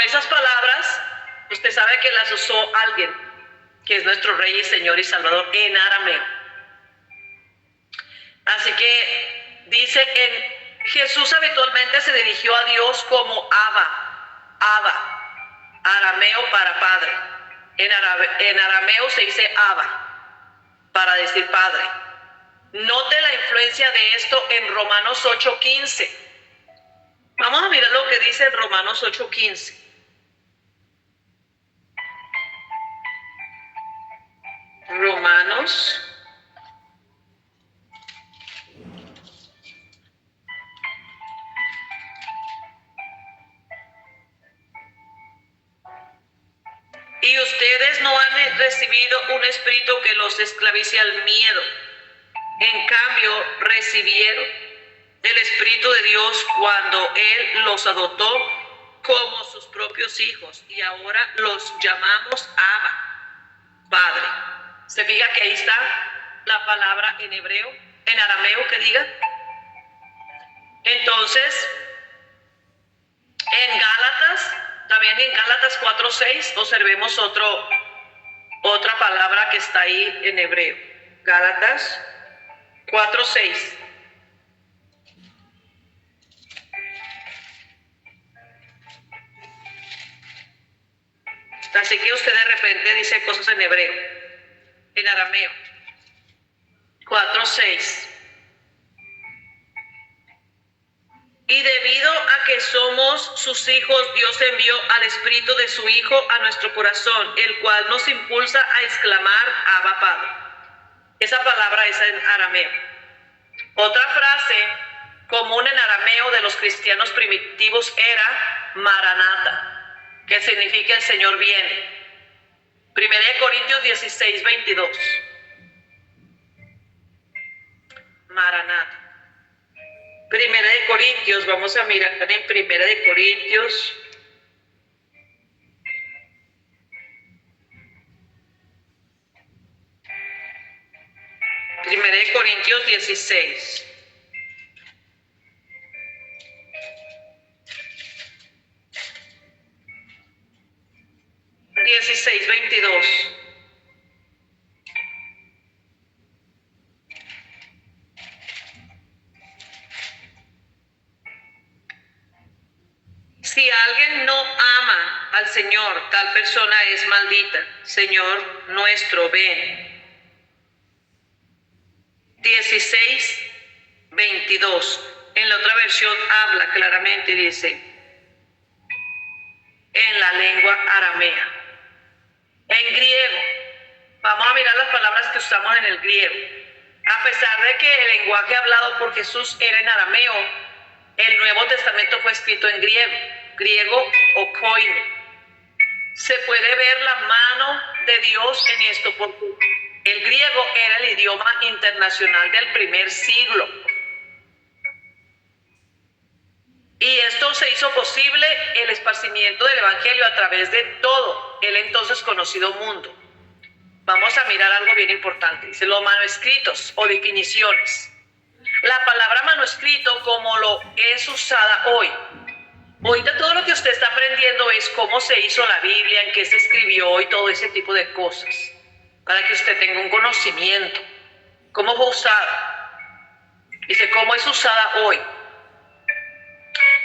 Esas palabras, usted sabe que las usó alguien que es nuestro Rey y Señor y Salvador en arameo. Así que dice Jesús habitualmente se dirigió a Dios como Abba, arameo para padre. En arameo se dice Abba, para decir padre. Note la influencia de esto en Romanos 8:15. Vamos a mirar lo que dice en Romanos 8:15. Romanos y ustedes no han recibido un espíritu que los esclavice al miedo. En cambio, recibieron el Espíritu de Dios cuando Él los adoptó como sus propios hijos. Y ahora los llamamos Abba, Padre. ¿Se fija que ahí está la palabra en hebreo, en arameo que diga? Entonces, en Gálatas, también en Gálatas 4:6, observemos otra palabra que está ahí en hebreo. Gálatas 4:6. Así que usted de repente dice cosas en hebreo, en arameo. 4:6. Y debido a que somos sus hijos, Dios envió al Espíritu de su Hijo a nuestro corazón, el cual nos impulsa a exclamar Abba Padre. Esa palabra es en arameo. Otra frase común en arameo de los cristianos primitivos era Maranata, que significa el Señor viene. 1 Corintios 16:22. Maranata. Primera de Corintios, vamos a mirar en Primera de Corintios. Primera de Corintios 16. Dieciséis, 22. Si alguien no ama al Señor, tal persona es maldita. Señor nuestro, ven. 16, 22. En la otra versión habla claramente, dice, en la lengua aramea. En griego, vamos a mirar las palabras que usamos en el griego. A pesar de que el lenguaje hablado por Jesús era en arameo, el Nuevo Testamento fue escrito en griego o koine. Se puede ver la mano de Dios en esto porque el griego era el idioma internacional del primer siglo. Y esto se hizo posible el esparcimiento del Evangelio a través de todo el entonces conocido mundo. Vamos a mirar algo bien importante. Dice los manuscritos o definiciones. La palabra manuscrito como lo es usada hoy. Ahorita todo lo que usted está aprendiendo es cómo se hizo la Biblia, en qué se escribió y todo ese tipo de cosas. Para que usted tenga un conocimiento. ¿Cómo fue usada? Dice, ¿cómo es usada hoy?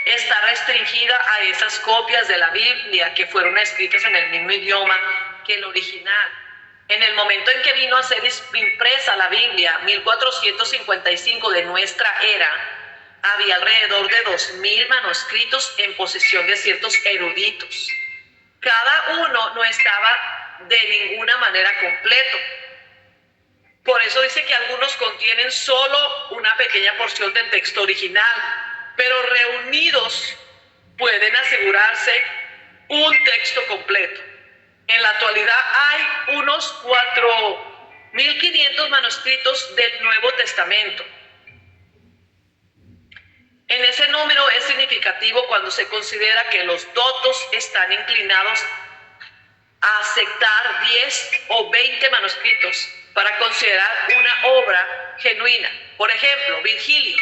Está restringida a esas copias de la Biblia que fueron escritas en el mismo idioma que el original. En el momento en que vino a ser impresa la Biblia, 1455 de nuestra era, había alrededor de 2000 manuscritos en posesión de ciertos eruditos. Cada uno no estaba de ninguna manera completo. Por eso dice que algunos contienen solo una pequeña porción del texto original, pero reunidos pueden asegurarse un texto completo. En la actualidad hay unos 4500 manuscritos del Nuevo Testamento. En ese número es significativo cuando se considera que los dotos están inclinados a aceptar 10 o 20 manuscritos para considerar una obra genuina. Por ejemplo, Virgilio.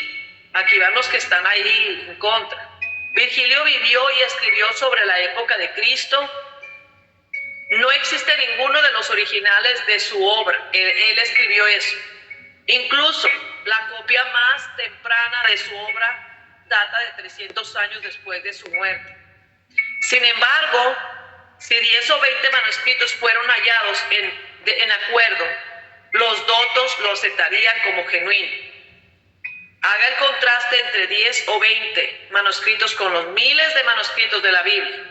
Aquí van los que están ahí en contra. Virgilio vivió y escribió sobre la época de Cristo. No existe ninguno de los originales de su obra. Él escribió eso. Incluso la copia más temprana de su obra data de 300 años después de su muerte. Sin embargo, si 10 o 20 manuscritos fueron hallados en acuerdo, los dotos los aceptarían como genuinos. Haga el contraste entre 10 o 20 manuscritos con los miles de manuscritos de la Biblia.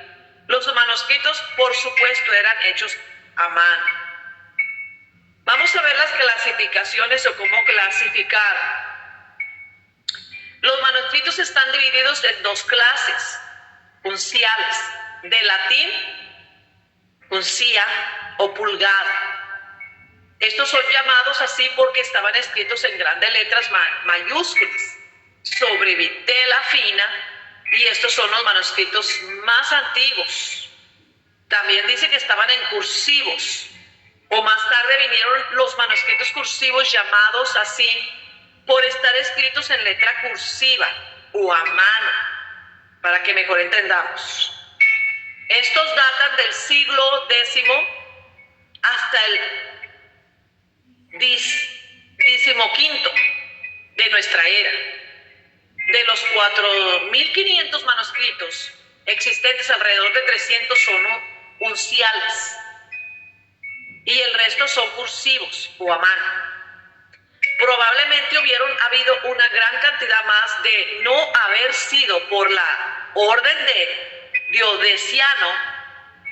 Los manuscritos, por supuesto, eran hechos a mano. Vamos a ver las clasificaciones o cómo clasificar. Los manuscritos están divididos en dos clases unciales, de latín, uncia o pulgada. Estos son llamados así porque estaban escritos en grandes letras mayúsculas sobre vitela fina, y estos son los manuscritos más antiguos. También dice que estaban en cursivos, o más tarde vinieron los manuscritos cursivos llamados así por estar escritos en letra cursiva o a mano, para que mejor entendamos. Estos datan del siglo X hasta el XV de nuestra era. De los 4500 manuscritos existentes, alrededor de 300 son unciales y el resto son cursivos o a mano. Probablemente hubieron habido una gran cantidad más de no haber sido por la orden de Diocleciano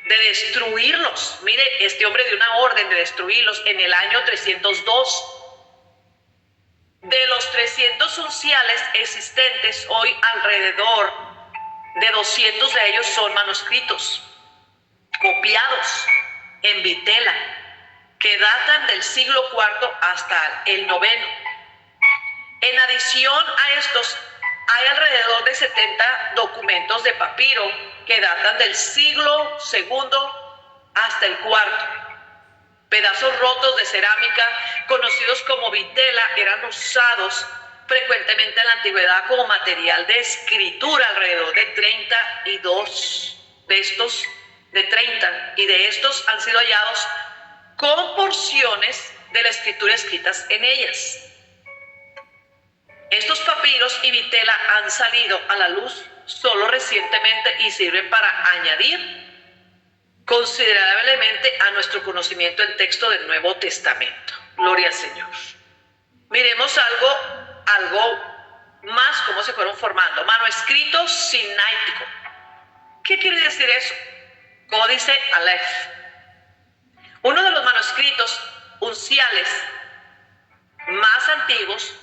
de destruirlos. Mire, este hombre dio una orden de destruirlos en el año 302. De los 300 unciales existentes hoy, alrededor de 200 de ellos son manuscritos copiados en vitela que datan del siglo IV hasta el IX. En adición a estos, hay alrededor de 70 documentos de papiro que datan del siglo segundo hasta el cuarto. Pedazos rotos de cerámica, conocidos como vitela, eran usados frecuentemente en la antigüedad como material de escritura. Alrededor de 32 de estos, de estos han sido hallados con porciones de la escritura escritas en ellas. Estos papiros y vitela han salido a la luz solo recientemente y sirven para añadir considerablemente a nuestro conocimiento el texto del Nuevo Testamento. Gloria al Señor. Miremos algo más, cómo se fueron formando. Manuscrito sinaítico. ¿Qué quiere decir eso? Códice Aleph. Uno de los manuscritos unciales más antiguos,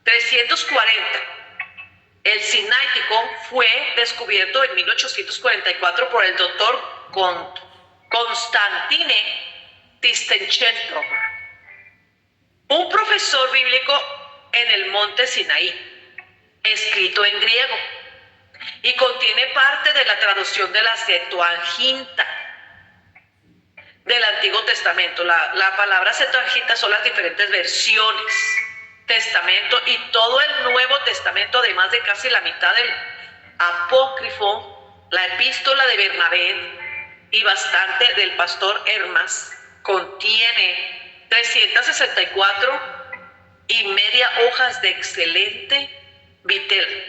340. El sinaítico fue descubierto en 1844 por el doctor Constantine Tishchenko, un profesor bíblico en el monte Sinaí, escrito en griego, y contiene parte de la traducción de la Septuaginta del Antiguo Testamento. La palabra Septuaginta son las diferentes versiones, Testamento y todo el Nuevo Testamento, además de casi la mitad del Apócrifo, la epístola de Bernabé y bastante del pastor Hermas. Contiene 364 y media hojas de excelente vitela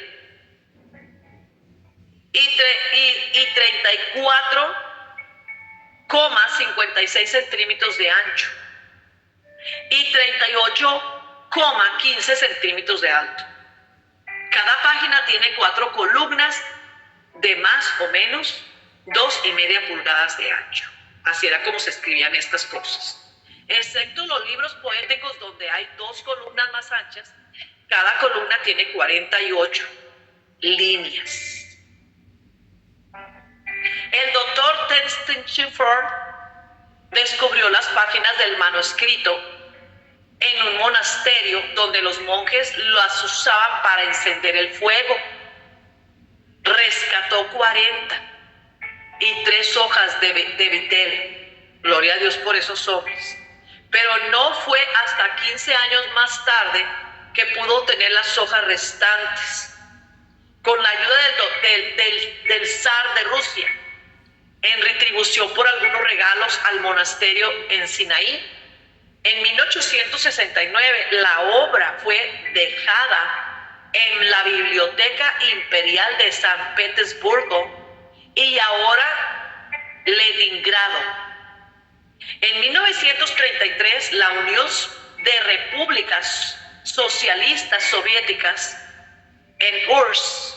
y 34,56 centímetros de ancho y 38,15 centímetros de alto. Cada página tiene 4 columnas de más o menos 2,5 pulgadas de ancho. Así era como se escribían estas cosas. Excepto los libros poéticos donde hay 2 columnas más anchas, cada columna tiene 48 líneas. El doctor Tishchenko descubrió las páginas del manuscrito en un monasterio donde los monjes las usaban para encender el fuego. Rescató 40 y 3 hojas de vitel. Gloria a Dios por esos hombres. Pero no fue hasta 15 años más tarde que pudo obtener las hojas restantes, con la ayuda del zar de Rusia, en retribución por algunos regalos al monasterio en Sinaí. En 1869 la obra fue dejada en la Biblioteca Imperial de San Petersburgo y ahora Leningrado. En 1933 la Unión de Repúblicas Socialistas Soviéticas en URSS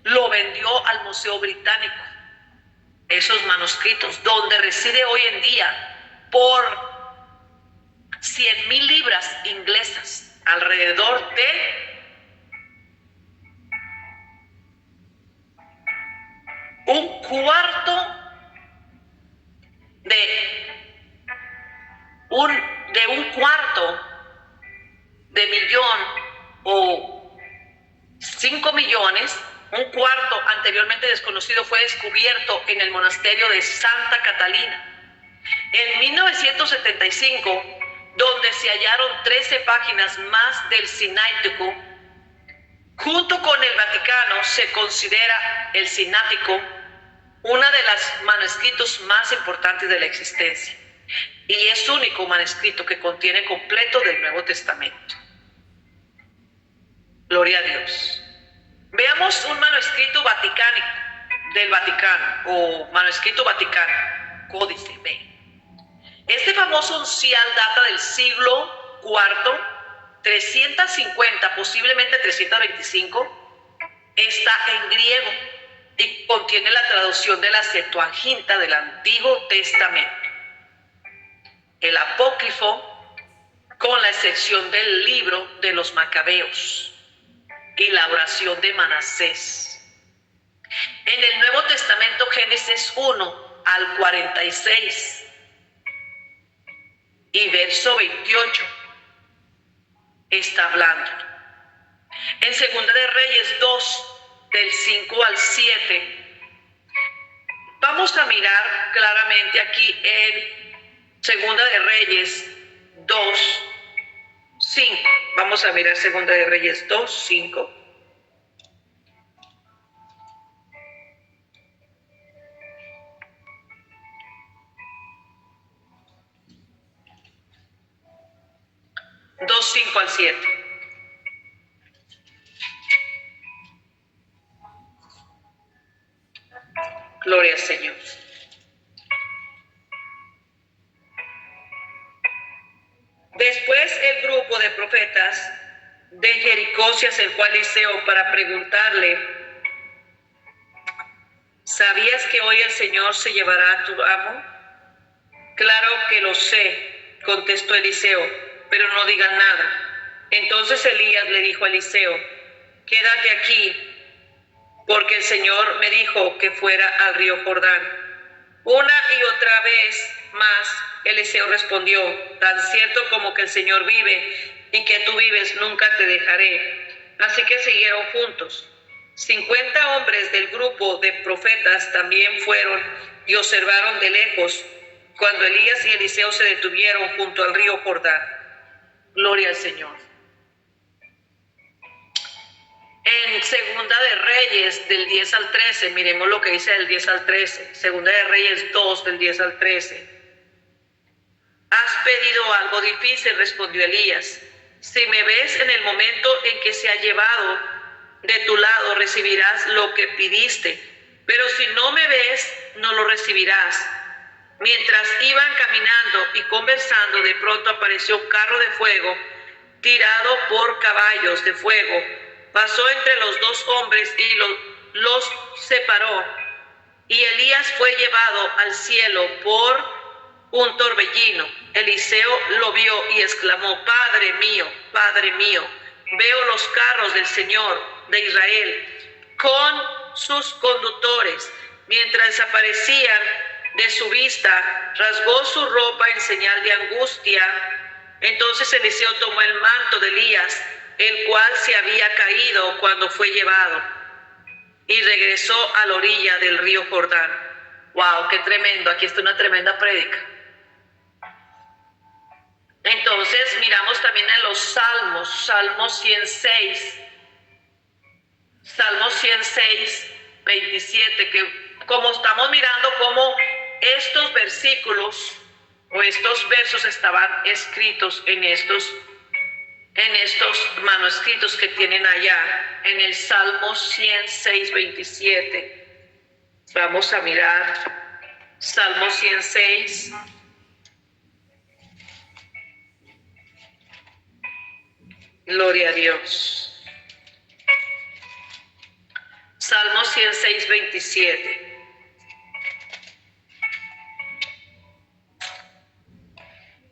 lo vendió al Museo Británico, esos manuscritos, donde reside hoy en día por 100,000 libras inglesas, alrededor de un cuarto de millón o 5 millones. Un cuarto anteriormente desconocido fue descubierto en el monasterio de Santa Catalina. En 1975, donde se hallaron 13 páginas más del Sinaítico, junto con el Vaticano, se considera el Sinaítico una de las manuscritos más importantes de la existencia y es único manuscrito que contiene completo del Nuevo Testamento. Gloria a Dios. Veamos un manuscrito vaticánico del Vaticano o manuscrito vaticano, códice B. Este famoso uncial data del siglo IV, 350, posiblemente 325, está en griego y contiene la traducción de la Septuaginta del Antiguo Testamento. El Apócrifo, con la excepción del libro de los Macabeos y la oración de Manasés. En el Nuevo Testamento, Génesis 1 al 46 y verso 28 está hablando. En Segunda de Reyes 2, del 5 al 7, vamos a mirar claramente aquí en Segunda de Reyes 2, 5. Vamos a mirar Segunda de Reyes 2, 5. Dos, 5 al 7. Gloria al Señor. Después el grupo de profetas de Jericó se acercó a Eliseo para preguntarle: ¿sabías que hoy el Señor se llevará a tu amo? Claro que lo sé, contestó Eliseo, pero no digan nada. Entonces Elías le dijo a Eliseo: quédate aquí, porque el Señor me dijo que fuera al río Jordán. Una y otra vez más Eliseo respondió: tan cierto como que el Señor vive y que tú vives, nunca te dejaré. Así que siguieron juntos. 50 hombres del grupo de profetas también fueron y observaron de lejos cuando Elías y Eliseo se detuvieron junto al río Jordán. Gloria al Señor. En Segunda de Reyes del 10 al 13, miremos lo que dice del 10 al 13. Segunda de Reyes 2 del 10 al 13. Has pedido algo difícil, respondió Elías. Si me ves en el momento en que se ha llevado de tu lado, recibirás lo que pidiste. Pero si no me ves, no lo recibirás. Mientras iban caminando y conversando, de pronto apareció un carro de fuego tirado por caballos de fuego. Pasó entre los dos hombres y los separó. Y Elías fue llevado al cielo por un torbellino. Eliseo lo vio y exclamó: Padre mío, veo los carros del Señor de Israel con sus conductores. Mientras desaparecían de su vista, rasgó su ropa en señal de angustia. Entonces Eliseo tomó el manto de Elías, el cual se había caído cuando fue llevado, y regresó a la orilla del río Jordán. ¡Wow! ¡Qué tremendo! Aquí está una tremenda prédica. Entonces miramos también en los Salmos, Salmo 106, Salmo 106, 27, que como estamos mirando cómo estos versículos o estos versos estaban escritos en estos manuscritos que tienen allá, en el Salmo 106, 27. Vamos a mirar Salmo 106. Gloria a Dios. Salmo 106, 27.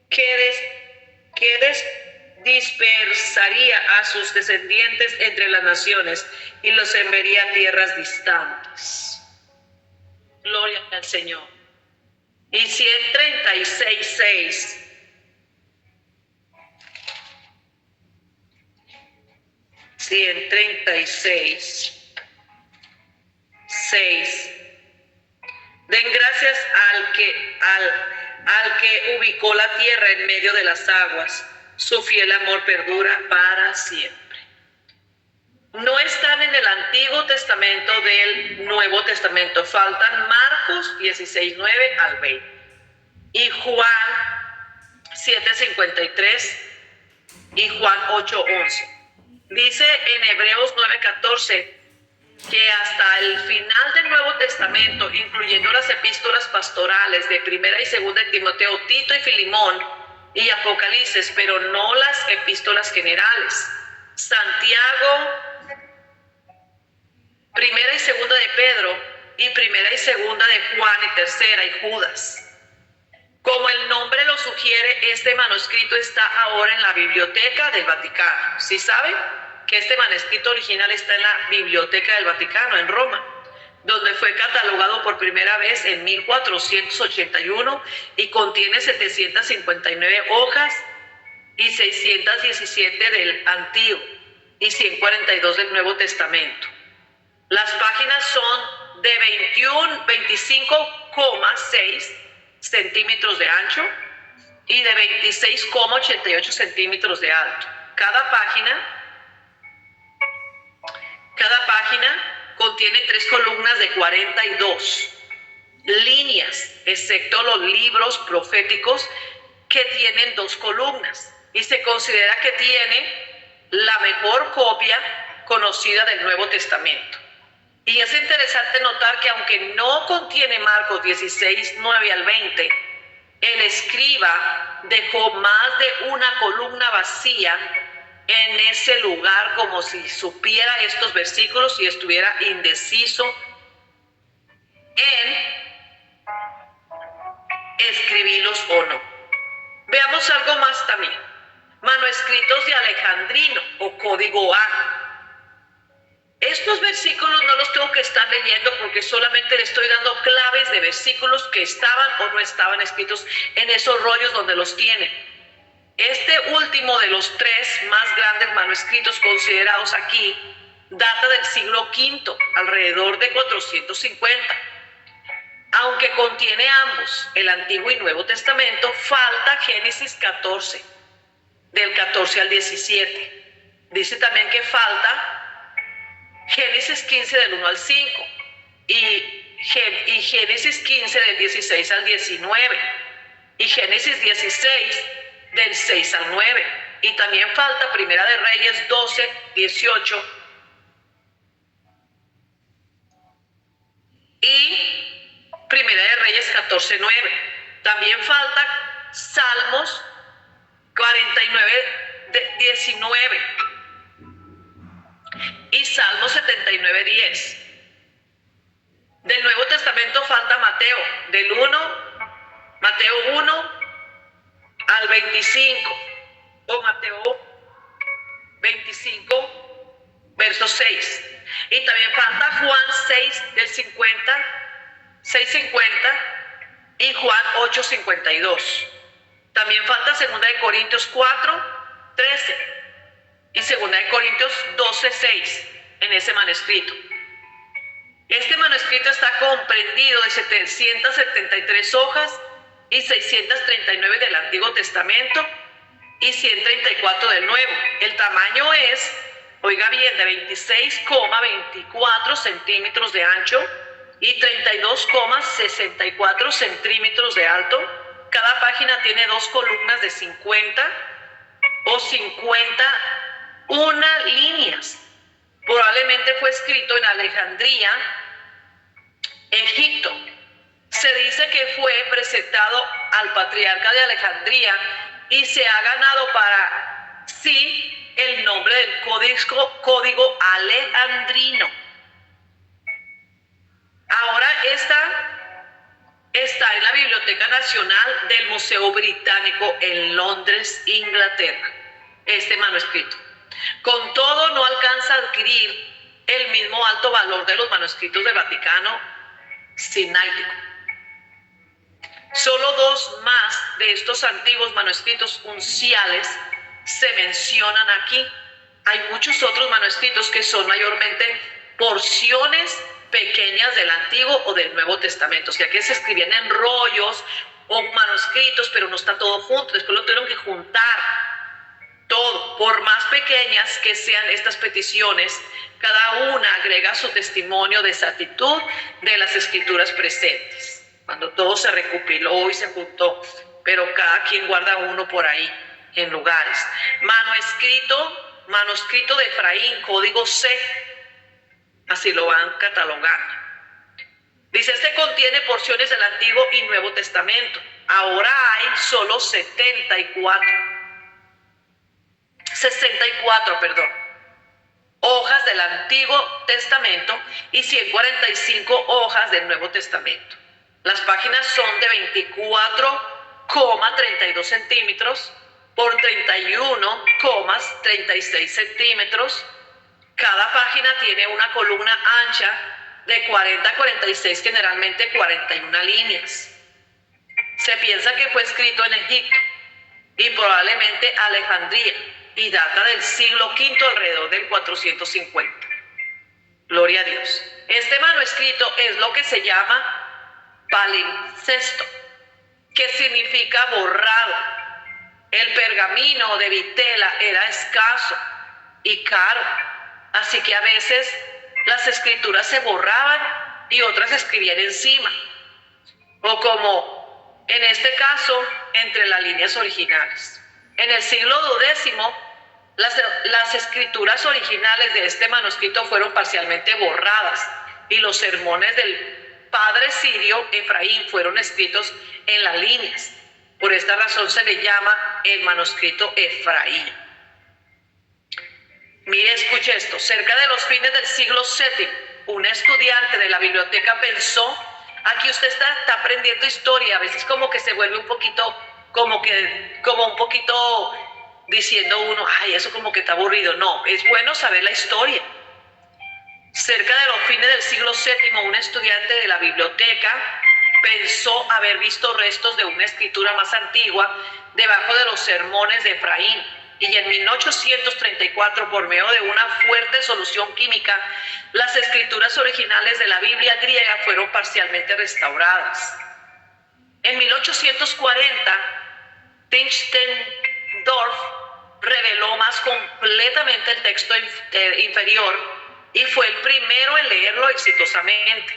Que dispersaría a sus descendientes entre las naciones y los enviaría a tierras distantes. Gloria al Señor. Y 136, 6. Den gracias al que ubicó la tierra en medio de las aguas. Su fiel amor perdura para siempre. No están en el Antiguo Testamento del Nuevo Testamento. Faltan Marcos 16, 9 al 20. Y Juan 7, 53 y Juan 8, 11. Dice en Hebreos 9, 14 que hasta el final del Nuevo Testamento, incluyendo las epístolas pastorales de Primera y Segunda de Timoteo, Tito y Filimón y Apocalipsis, pero no las epístolas generales, Santiago, Primera y Segunda de Pedro y Primera y Segunda de Juan y Tercera y Judas. Como el nombre lo sugiere, este manuscrito está ahora en la Biblioteca del Vaticano. ¿Sí saben que este manuscrito original está en la Biblioteca del Vaticano, en Roma, donde fue catalogado por primera vez en 1481 y contiene 759 hojas y 617 del Antiguo? y 142 del Nuevo Testamento. Las páginas son de 25,6 centímetros de ancho y de 26,88 centímetros de alto. Cada página contiene 3 columnas de 42 líneas, excepto los libros proféticos que tienen 2 columnas, y se considera que tiene la mejor copia conocida del Nuevo Testamento. Y es interesante notar que aunque no contiene Marcos 16, 9 al 20, el escriba dejó más de una columna vacía en ese lugar, como si supiera estos versículos y estuviera indeciso en escribirlos o no. Veamos algo más también. Manuscritos de Alejandrino o código A. Estos versículos no los tengo que estar leyendo porque solamente le estoy dando claves de versículos que estaban o no estaban escritos en esos rollos donde los tienen. Este último de los 3 más grandes manuscritos considerados aquí data del siglo V, alrededor de 450. Aunque contiene ambos, el Antiguo y Nuevo Testamento, falta Génesis 14, del 14 al 17. Dice también que falta Génesis 15 del 1 al 5 y Génesis 15 del 16 al 19 y Génesis 16 del 6 al 9. Y también falta Primera de Reyes 12, 18 y Primera de Reyes 14, 9. También falta Salmos 49, 19 y Salmo 79, 10. Del Nuevo Testamento falta Mateo 1 al 25 o Mateo 25 verso 6. Y también falta Juan 6 del 6:50 y Juan 8:52. También falta 2 de Corintios 4:13 y 2 de Corintios 12:6 en ese manuscrito. Este manuscrito está comprendido de 773 hojas y 639 del Antiguo Testamento y 134 del Nuevo. El tamaño es, oiga bien, de 26,24 centímetros de ancho y 32,64 centímetros de alto. Cada página tiene 2 columnas de 50 o 51 líneas. Probablemente fue escrito en Alejandría, Egipto. Se dice que fue presentado al patriarca de Alejandría y se ha ganado para sí el nombre del código alejandrino. Ahora está en la Biblioteca Nacional del Museo Británico en Londres, Inglaterra, este manuscrito. Con todo, no alcanza a adquirir el mismo alto valor de los manuscritos del Vaticano Sinaítico. Solo 2 más de estos antiguos manuscritos unciales se mencionan aquí. Hay muchos otros manuscritos que son mayormente porciones pequeñas del Antiguo o del Nuevo Testamento, o sea que se escribían en rollos o manuscritos, pero no está todo junto. Después lo tuvieron que juntar todo. Por más pequeñas que sean estas peticiones, cada una agrega su testimonio de exactitud de las escrituras presentes. Cuando todo se recopiló y se juntó, pero cada quien guarda uno por ahí en lugares. Manuscrito de Efraín, código C, así lo van catalogando. Dice, este contiene porciones del Antiguo y Nuevo Testamento. Ahora hay solo 64 hojas del Antiguo Testamento y 145 hojas del Nuevo Testamento. Las páginas son de 24,32 centímetros por 31,36 centímetros. Cada página tiene una columna ancha de 40 a 46, generalmente 41 líneas. Se piensa que fue escrito en Egipto y probablemente Alejandría. y data del siglo V, alrededor del 450. Gloria a Dios. Este manuscrito es lo que se llama palimpsesto, que significa borrado. El pergamino de vitela era escaso y caro, así que a veces las escrituras se borraban y otras se escribían encima, o como en este caso, entre las líneas originales. En el siglo XII, las escrituras originales de este manuscrito fueron parcialmente borradas y los sermones del padre sirio Efraín fueron escritos en las líneas. Por esta razón se le llama el manuscrito Efraín. Mire, escuche esto. Cerca de los fines del siglo VII, un estudiante de la biblioteca pensó, aquí usted está aprendiendo historia, a veces como que se vuelve un poquito, como un poquito diciendo uno, ay, eso como que está aburrido. No, es bueno saber la historia. Cerca de los fines del siglo VII, un estudiante de la biblioteca pensó haber visto restos de una escritura más antigua debajo de los sermones de Efraín, y en 1834, por medio de una fuerte solución química, las escrituras originales de la Biblia griega fueron parcialmente restauradas. En 1840, Tischendorf reveló más completamente el texto inferior y fue el primero en leerlo exitosamente.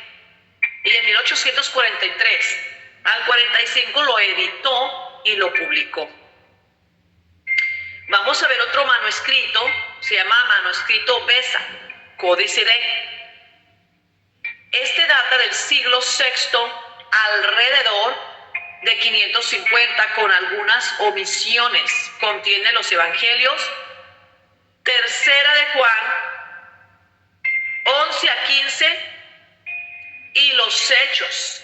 Y en 1843 al 45 lo editó y lo publicó. Vamos a ver otro manuscrito, se llama manuscrito Beza, Códice D. Este data del siglo VI, alrededor de 550, con algunas omisiones. Contiene los evangelios, tercera de Juan, 11 a 15, y los hechos.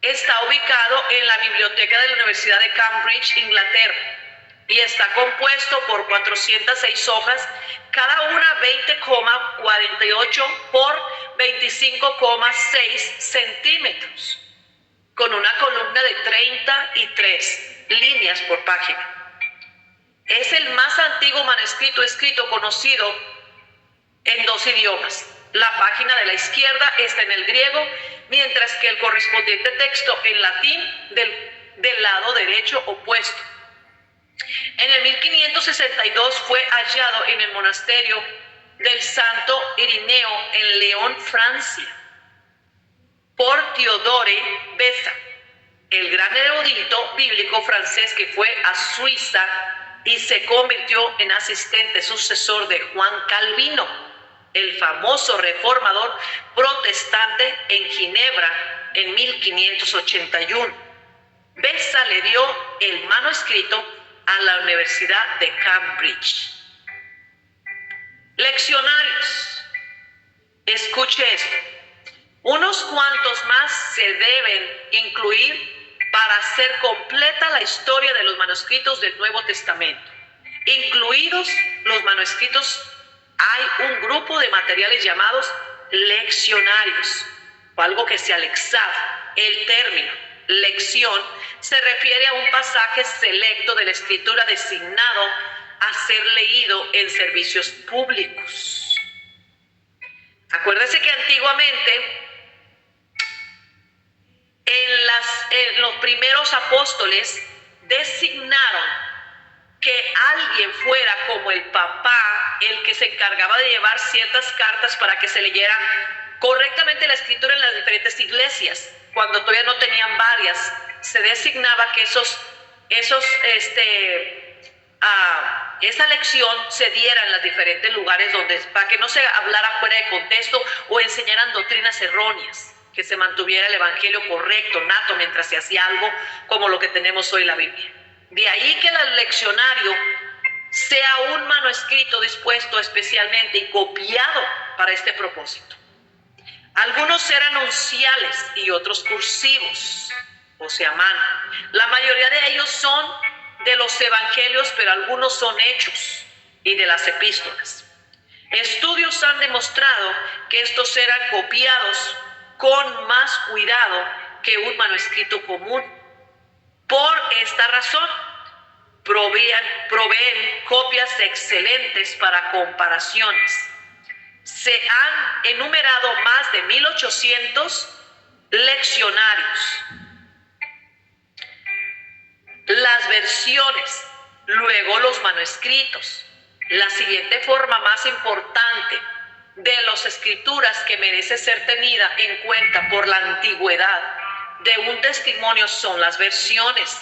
Está ubicado en la biblioteca de la Universidad de Cambridge, Inglaterra, y está compuesto por 406 hojas, cada una 20,48 por 25,6 centímetros, con una columna de 33 líneas por página. Es el más antiguo manuscrito escrito conocido en 2 idiomas. La página de la izquierda está en el griego, mientras que el correspondiente texto en latín del lado derecho opuesto. En el 1562 fue hallado en el monasterio del Santo Irineo en León, Francia, por Théodore Beza, el gran erudito bíblico francés que fue a Suiza y se convirtió en asistente sucesor de Juan Calvino, el famoso reformador protestante, en Ginebra en 1581. Beza le dio el manuscrito a la Universidad de Cambridge. Leccionarios. Escuche esto. Unos cuantos más se deben incluir para hacer completa la historia de los manuscritos del Nuevo Testamento. Incluidos los manuscritos, hay un grupo de materiales llamados leccionarios, o algo que se ha lexado. El término lección se refiere a un pasaje selecto de la escritura designado a ser leído en servicios públicos. Acuérdese que antiguamente los primeros apóstoles designaron que alguien fuera como el papá, el que se encargaba de llevar ciertas cartas para que se leyera correctamente la escritura en las diferentes iglesias. Cuando todavía no tenían varias, se designaba que esa lección se diera en los diferentes lugares para que no se hablara fuera de contexto o enseñaran doctrinas erróneas, que se mantuviera el evangelio correcto, nato, mientras se hacía algo como lo que tenemos hoy en la Biblia. De ahí que el leccionario sea un manuscrito dispuesto especialmente y copiado para este propósito. Algunos eran unciales y otros cursivos, o sea, a mano. La mayoría de ellos son de los evangelios, pero algunos son hechos y de las epístolas. Estudios han demostrado que estos eran copiados con más cuidado que un manuscrito común. Por esta razón, proveen copias excelentes para comparaciones. Se han enumerado más de 1800 leccionarios. Las versiones, luego los manuscritos. La siguiente forma más importante de las escrituras que merece ser tenida en cuenta por la antigüedad de un testimonio son las versiones.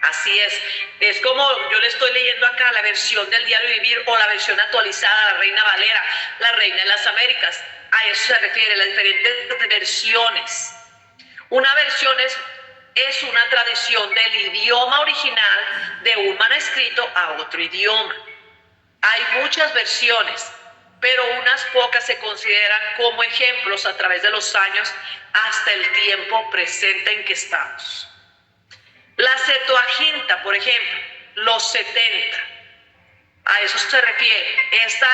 Así es como yo le estoy leyendo acá la versión del Diario Vivir o la versión actualizada, la Reina Valera, la Reina de las Américas. A eso se refiere, las diferentes versiones. Una versión es una tradición del idioma original de un manuscrito a otro idioma. Hay muchas versiones, pero unas pocas se consideran como ejemplos a través de los años hasta el tiempo presente en que estamos. La Septuaginta, por ejemplo, los 70, a eso se refiere. Esta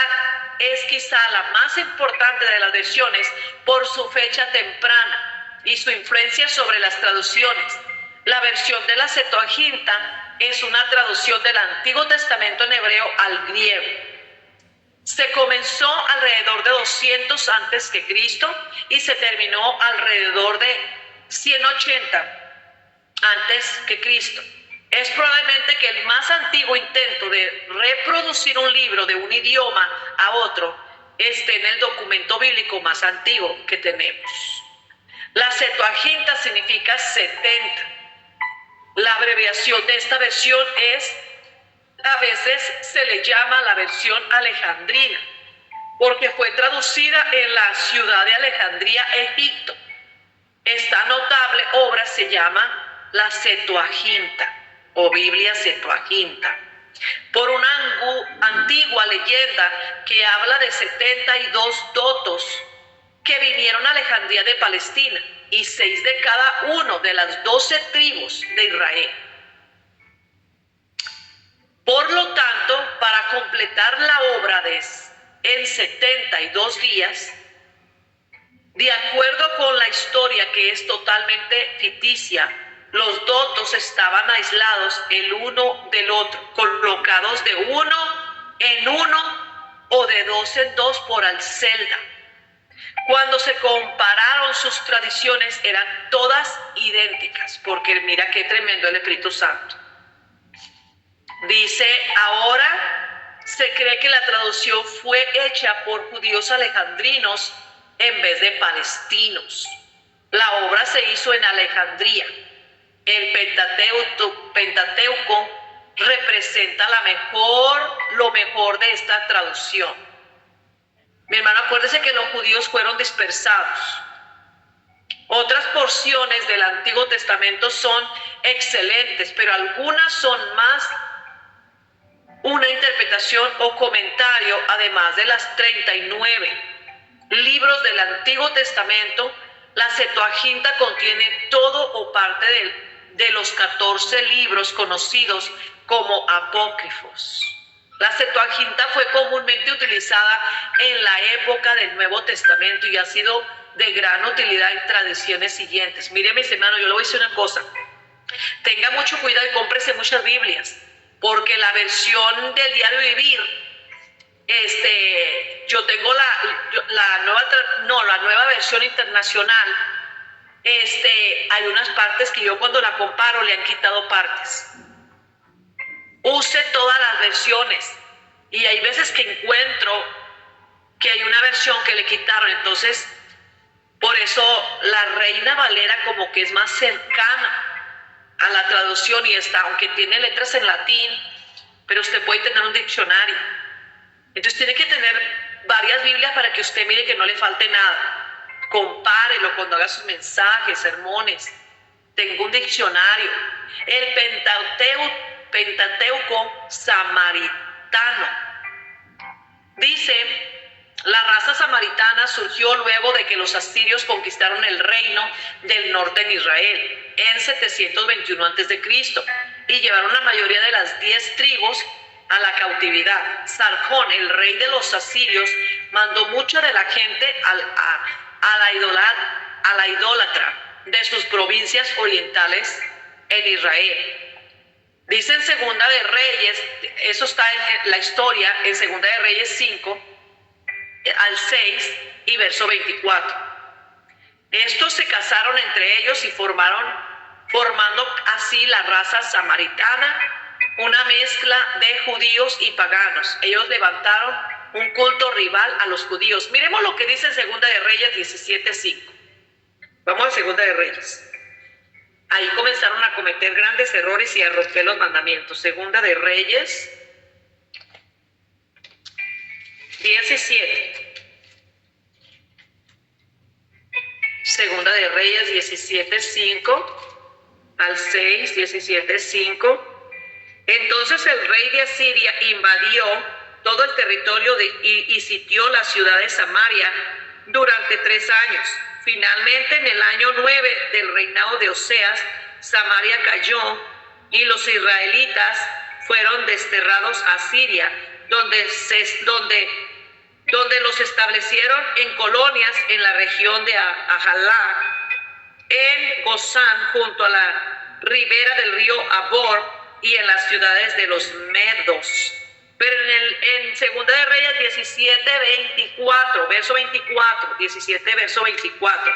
es quizá la más importante de las versiones por su fecha temprana y su influencia sobre las traducciones. La versión de la Septuaginta es una traducción del Antiguo Testamento en hebreo al griego. Se comenzó alrededor de 200 antes que Cristo y se terminó alrededor de 180 antes que Cristo. Es probablemente que el más antiguo intento de reproducir un libro de un idioma a otro esté en el documento bíblico más antiguo que tenemos. La Septuaginta significa 70. La abreviación de esta versión a veces se le llama la versión alejandrina, porque fue traducida en la ciudad de Alejandría, Egipto. Esta notable obra se llama la Septuaginta o Biblia Septuaginta, por una antigua leyenda que habla de 72 dotos que vinieron a Alejandría de Palestina y 6 de cada uno de las 12 tribus de Israel. Por lo tanto, para completar la obra en 72 días, de acuerdo con la historia que es totalmente ficticia, los dotos estaban aislados el uno del otro, colocados de uno en uno o de dos en dos por Alcelda. Cuando se compararon sus tradiciones eran todas idénticas, porque mira qué tremendo el Espíritu Santo. Dice, ahora se cree que la traducción fue hecha por judíos alejandrinos en vez de palestinos. La obra se hizo en Alejandría. El Pentateuco representa lo mejor de esta traducción. Mi hermano, acuérdese que los judíos fueron dispersados. Otras porciones del Antiguo Testamento son excelentes, pero algunas son más una interpretación o comentario, además de las 39 libros del Antiguo Testamento. La Septuaginta contiene todo o parte de los 14 libros conocidos como apócrifos. La Septuaginta fue comúnmente utilizada en la época del Nuevo Testamento y ha sido de gran utilidad en tradiciones siguientes. Mire, mis hermanos, yo le voy a decir una cosa. Tenga mucho cuidado y cómprese muchas Biblias, porque la versión del Diario Vivir, yo tengo la nueva versión internacional. Hay unas partes que yo cuando la comparo le han quitado partes. Use todas las versiones, y hay veces que encuentro que hay una versión que le quitaron, entonces por eso la Reina Valera como que es más cercana a la traducción y aunque tiene letras en latín, pero usted puede tener un diccionario. Entonces tiene que tener varias Biblias para que usted mire que no le falte nada. Compárelo cuando haga sus mensajes, sermones. Tengo un diccionario. El Pentateuco samaritano. Dice, la raza samaritana surgió luego de que los asirios conquistaron el reino del norte en Israel en 721 a.C. y llevaron la mayoría de las 10 tribus a la cautividad. Sargón, el rey de los asirios, mandó mucha de la gente a la idólatra de sus provincias orientales en Israel. Dice en Segunda de Reyes, eso está en la historia, en Segunda de Reyes 5, al 6 y verso 24. Estos se casaron entre ellos y formando así la raza samaritana, una mezcla de judíos y paganos. Ellos levantaron un culto rival a los judíos. Miremos lo que dice en Segunda de Reyes 17:5. Vamos a Segunda de Reyes. Ahí comenzaron a cometer grandes errores y a romper los mandamientos. Segunda de Reyes 17. Segunda de Reyes 17:5 al 6, 17:5. Entonces el rey de Asiria invadió todo el territorio y sitió la ciudad de Samaria durante 3 años. Finalmente, en el año 9 del reinado de Oseas, Samaria cayó y los israelitas fueron desterrados a Siria, donde los establecieron en colonias en la región de Ajalá, en Gozán, junto a la ribera del río Abor, y en las ciudades de los medos. Pero en Segunda de Reyes 17:24, verso 24, 17, verso 24,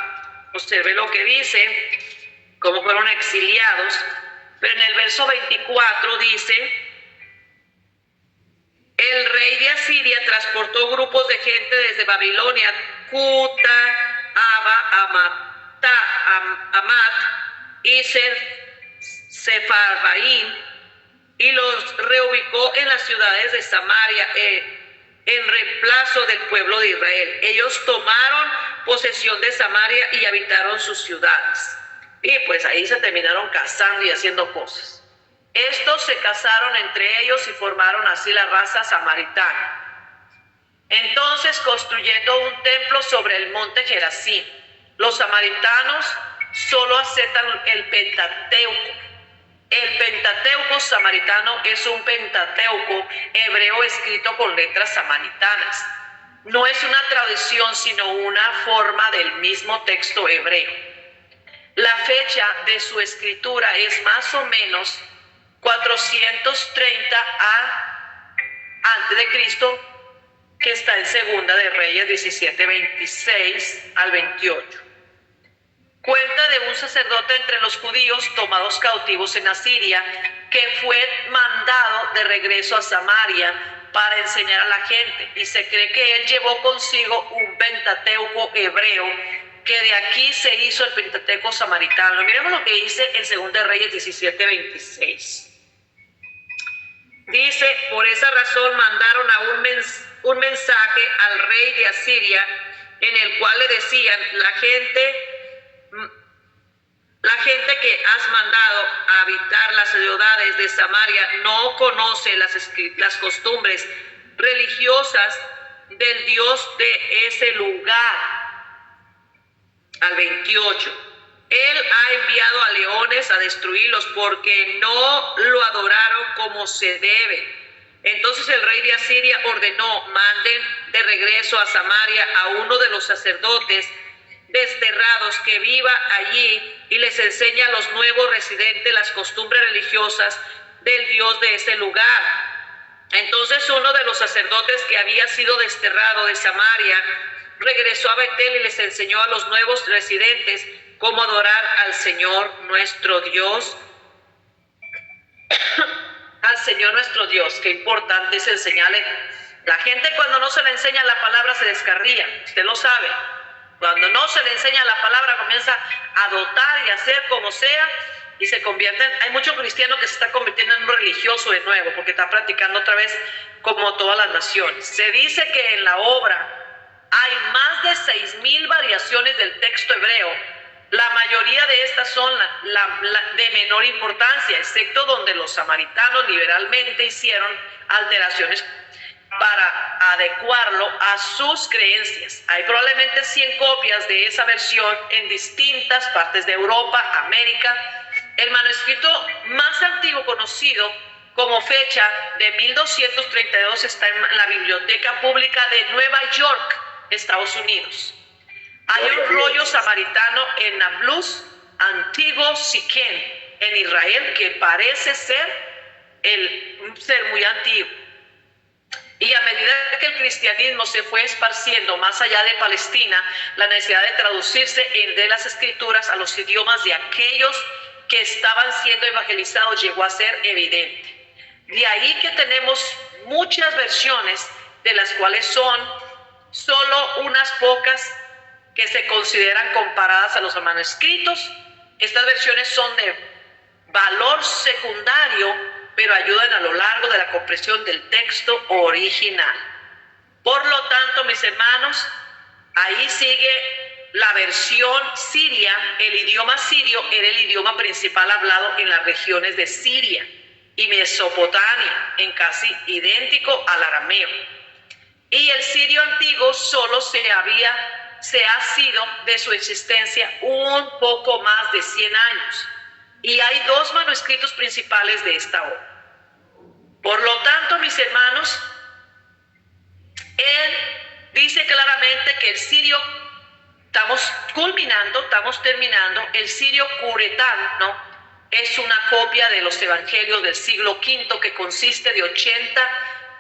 observe lo que dice, cómo fueron exiliados. Pero en el verso 24 dice: el rey de Asiria transportó grupos de gente desde Babilonia, Cuta, Aba, Amat y Sefarvaim, y los reubicó en las ciudades de Samaria en reemplazo del pueblo de Israel. Ellos tomaron posesión de Samaria y habitaron sus ciudades. Y pues ahí se terminaron casando y haciendo cosas. Estos se casaron entre ellos y formaron así la raza samaritana. Entonces, construyendo un templo sobre el monte Gerazim, los samaritanos solo aceptan el Pentateuco. El Pentateuco samaritano es un Pentateuco hebreo escrito con letras samaritanas. No es una tradición, sino una forma del mismo texto hebreo. La fecha de su escritura es más o menos 430 antes de Cristo, que está en Segunda de Reyes 17:26 al 28. Cuenta de un sacerdote entre los judíos tomados cautivos en Asiria, que fue mandado de regreso a Samaria para enseñar a la gente, y se cree que él llevó consigo un Pentateuco hebreo, que de aquí se hizo el Pentateuco samaritano. Miremos lo que dice en 2 Reyes 17:26. Dice: por esa razón mandaron a un mensaje al rey de Asiria, en el cual le decían: la gente que has mandado a habitar las ciudades de Samaria no conoce las costumbres religiosas del Dios de ese lugar. Al 28. Él ha enviado a leones a destruirlos porque no lo adoraron como se debe. Entonces el rey de Asiria ordenó: manden de regreso a Samaria a uno de los sacerdotes desterrados que viva allí y les enseñe a los nuevos residentes las costumbres religiosas del Dios de ese lugar. Entonces uno de los sacerdotes que había sido desterrado de Samaria regresó a Betel y les enseñó a los nuevos residentes cómo adorar al Señor nuestro Dios. Al Señor nuestro Dios. Qué importante es enseñarle. La gente, cuando no se le enseña la palabra, se descarría. Usted lo sabe. Cuando no se le enseña la palabra, comienza a adoptar y hacer como sea, y se convierten. Hay muchos cristianos que se están convirtiendo en un religioso de nuevo, porque están practicando otra vez como todas las naciones. Se dice que en la obra hay más de 6,000 variaciones del texto hebreo. La mayoría de estas son de menor importancia, excepto donde los samaritanos liberalmente hicieron alteraciones para adecuarlo a sus creencias. Hay probablemente 100 copias de esa versión en distintas partes de Europa, América. El manuscrito más antiguo conocido como fecha de 1232 está en la Biblioteca Pública de Nueva York, Estados Unidos. Hay un rollo samaritano en Nablus, antiguo Siquén, en Israel, que parece ser un ser muy antiguo. Y a medida que el cristianismo se fue esparciendo más allá de Palestina, la necesidad de traducirse de las escrituras a los idiomas de aquellos que estaban siendo evangelizados llegó a ser evidente. De ahí que tenemos muchas versiones, de las cuales son solo unas pocas que se consideran comparadas a los manuscritos. Estas versiones son de valor secundario, pero ayudan a lo largo de la comprensión del texto original. Por lo tanto, mis hermanos, ahí sigue la versión siria. El idioma sirio era el idioma principal hablado en las regiones de Siria y Mesopotamia, en casi idéntico al arameo. Y el sirio antiguo solo se ha sido de su existencia un poco más de 100 años. Y hay 2 manuscritos principales de esta obra. Por lo tanto, mis hermanos, él dice claramente que el sirio, estamos terminando, el sirio curetán, ¿no? Es una copia de los evangelios del siglo V que consiste de 80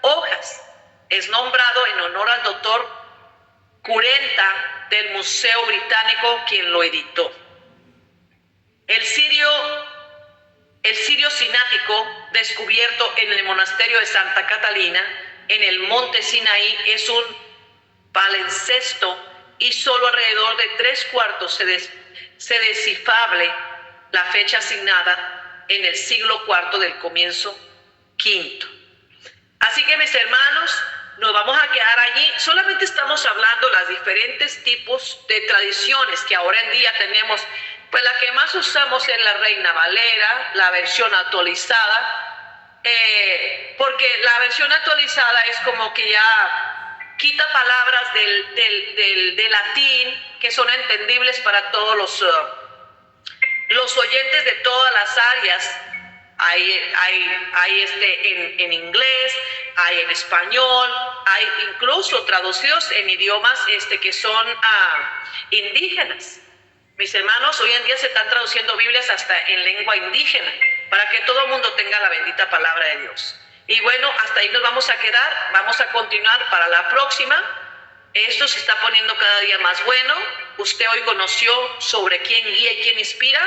hojas. Es nombrado en honor al doctor Curenta del Museo Británico, quien lo editó. El sirio sinático, descubierto en el monasterio de Santa Catalina, en el monte Sinaí, es un palimpsesto y solo alrededor de 3/4 se descifrable la fecha asignada en el siglo IV del comienzo V. Así que, mis hermanos, nos vamos a quedar allí. Solamente estamos hablando los diferentes tipos de tradiciones que ahora en día tenemos. Pues la que más usamos es la Reina Valera, la versión actualizada, porque la versión actualizada es como que ya quita palabras del latín que son entendibles para todos los oyentes de todas las áreas. Hay en inglés, hay en español, hay incluso traducidos en idiomas que son indígenas. Mis hermanos, hoy en día se están traduciendo Biblias hasta en lengua indígena, para que todo el mundo tenga la bendita palabra de Dios. Y bueno, hasta ahí nos vamos a quedar, vamos a continuar para la próxima. Esto se está poniendo cada día más bueno. Usted hoy conoció sobre quién guía y quién inspira,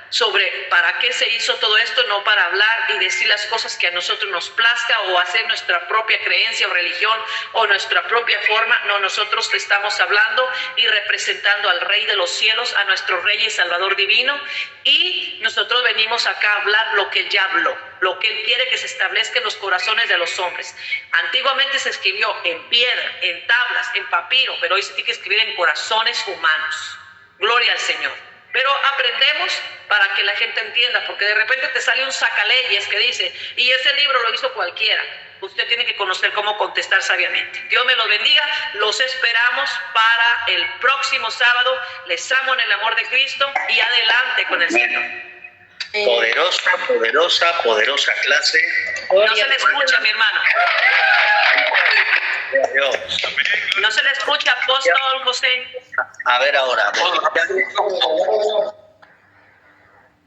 sobre para qué se hizo todo esto, no para hablar y decir las cosas que a nosotros nos plazca o hacer nuestra propia creencia o religión o nuestra propia forma. No, nosotros estamos hablando y representando al Rey de los cielos, a nuestro Rey y Salvador divino, y nosotros venimos acá a hablar lo que Él ya habló, lo que Él quiere que se establezca en los corazones de los hombres. Antiguamente se escribió en piedra, en tablas, en papiro, pero hoy se tiene que escribir en corazones humanos. Gloria al Señor. Pero aprendemos para que la gente entienda, porque de repente te sale un sacaleyes que dice, y ese libro lo hizo cualquiera. Usted tiene que conocer cómo contestar sabiamente. Dios me los bendiga. Los esperamos para el próximo sábado. Les amo en el amor de Cristo y adelante con el Señor.
Poderosa clase.
No se le escucha, mi hermano.
Dios.
No se le escucha, apóstol José.
A ver ahora.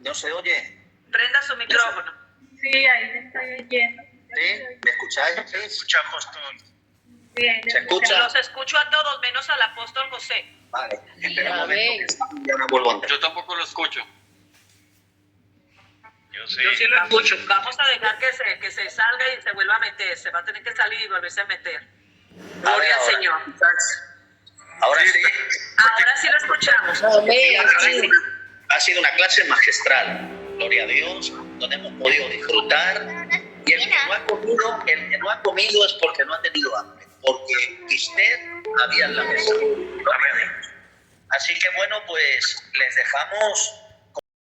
¿No se oye?
Prenda su micrófono.
Sí, ahí te estoy oyendo.
¿Sí? ¿Me escucháis?
Se escucha, apóstol.
Bien,
¿Se escucha?
Los escucho a todos, menos al apóstol José.
Vale, espera un momento. Ya no vuelvo a entrar.
Yo tampoco lo escucho. Yo sí.
Yo sí lo escucho. Vamos a dejar que se salga y se vuelva a meter. Se va a tener que salir y volverse a meter. Gloria al Señor.
Ahora sí.
Ahora sí lo escuchamos.
Ha sido una clase magistral. Gloria a Dios, donde hemos podido disfrutar. Y el que no ha comido es porque no ha tenido hambre, porque usted había en la mesa. Gloria a Dios. Así que bueno, pues les dejamos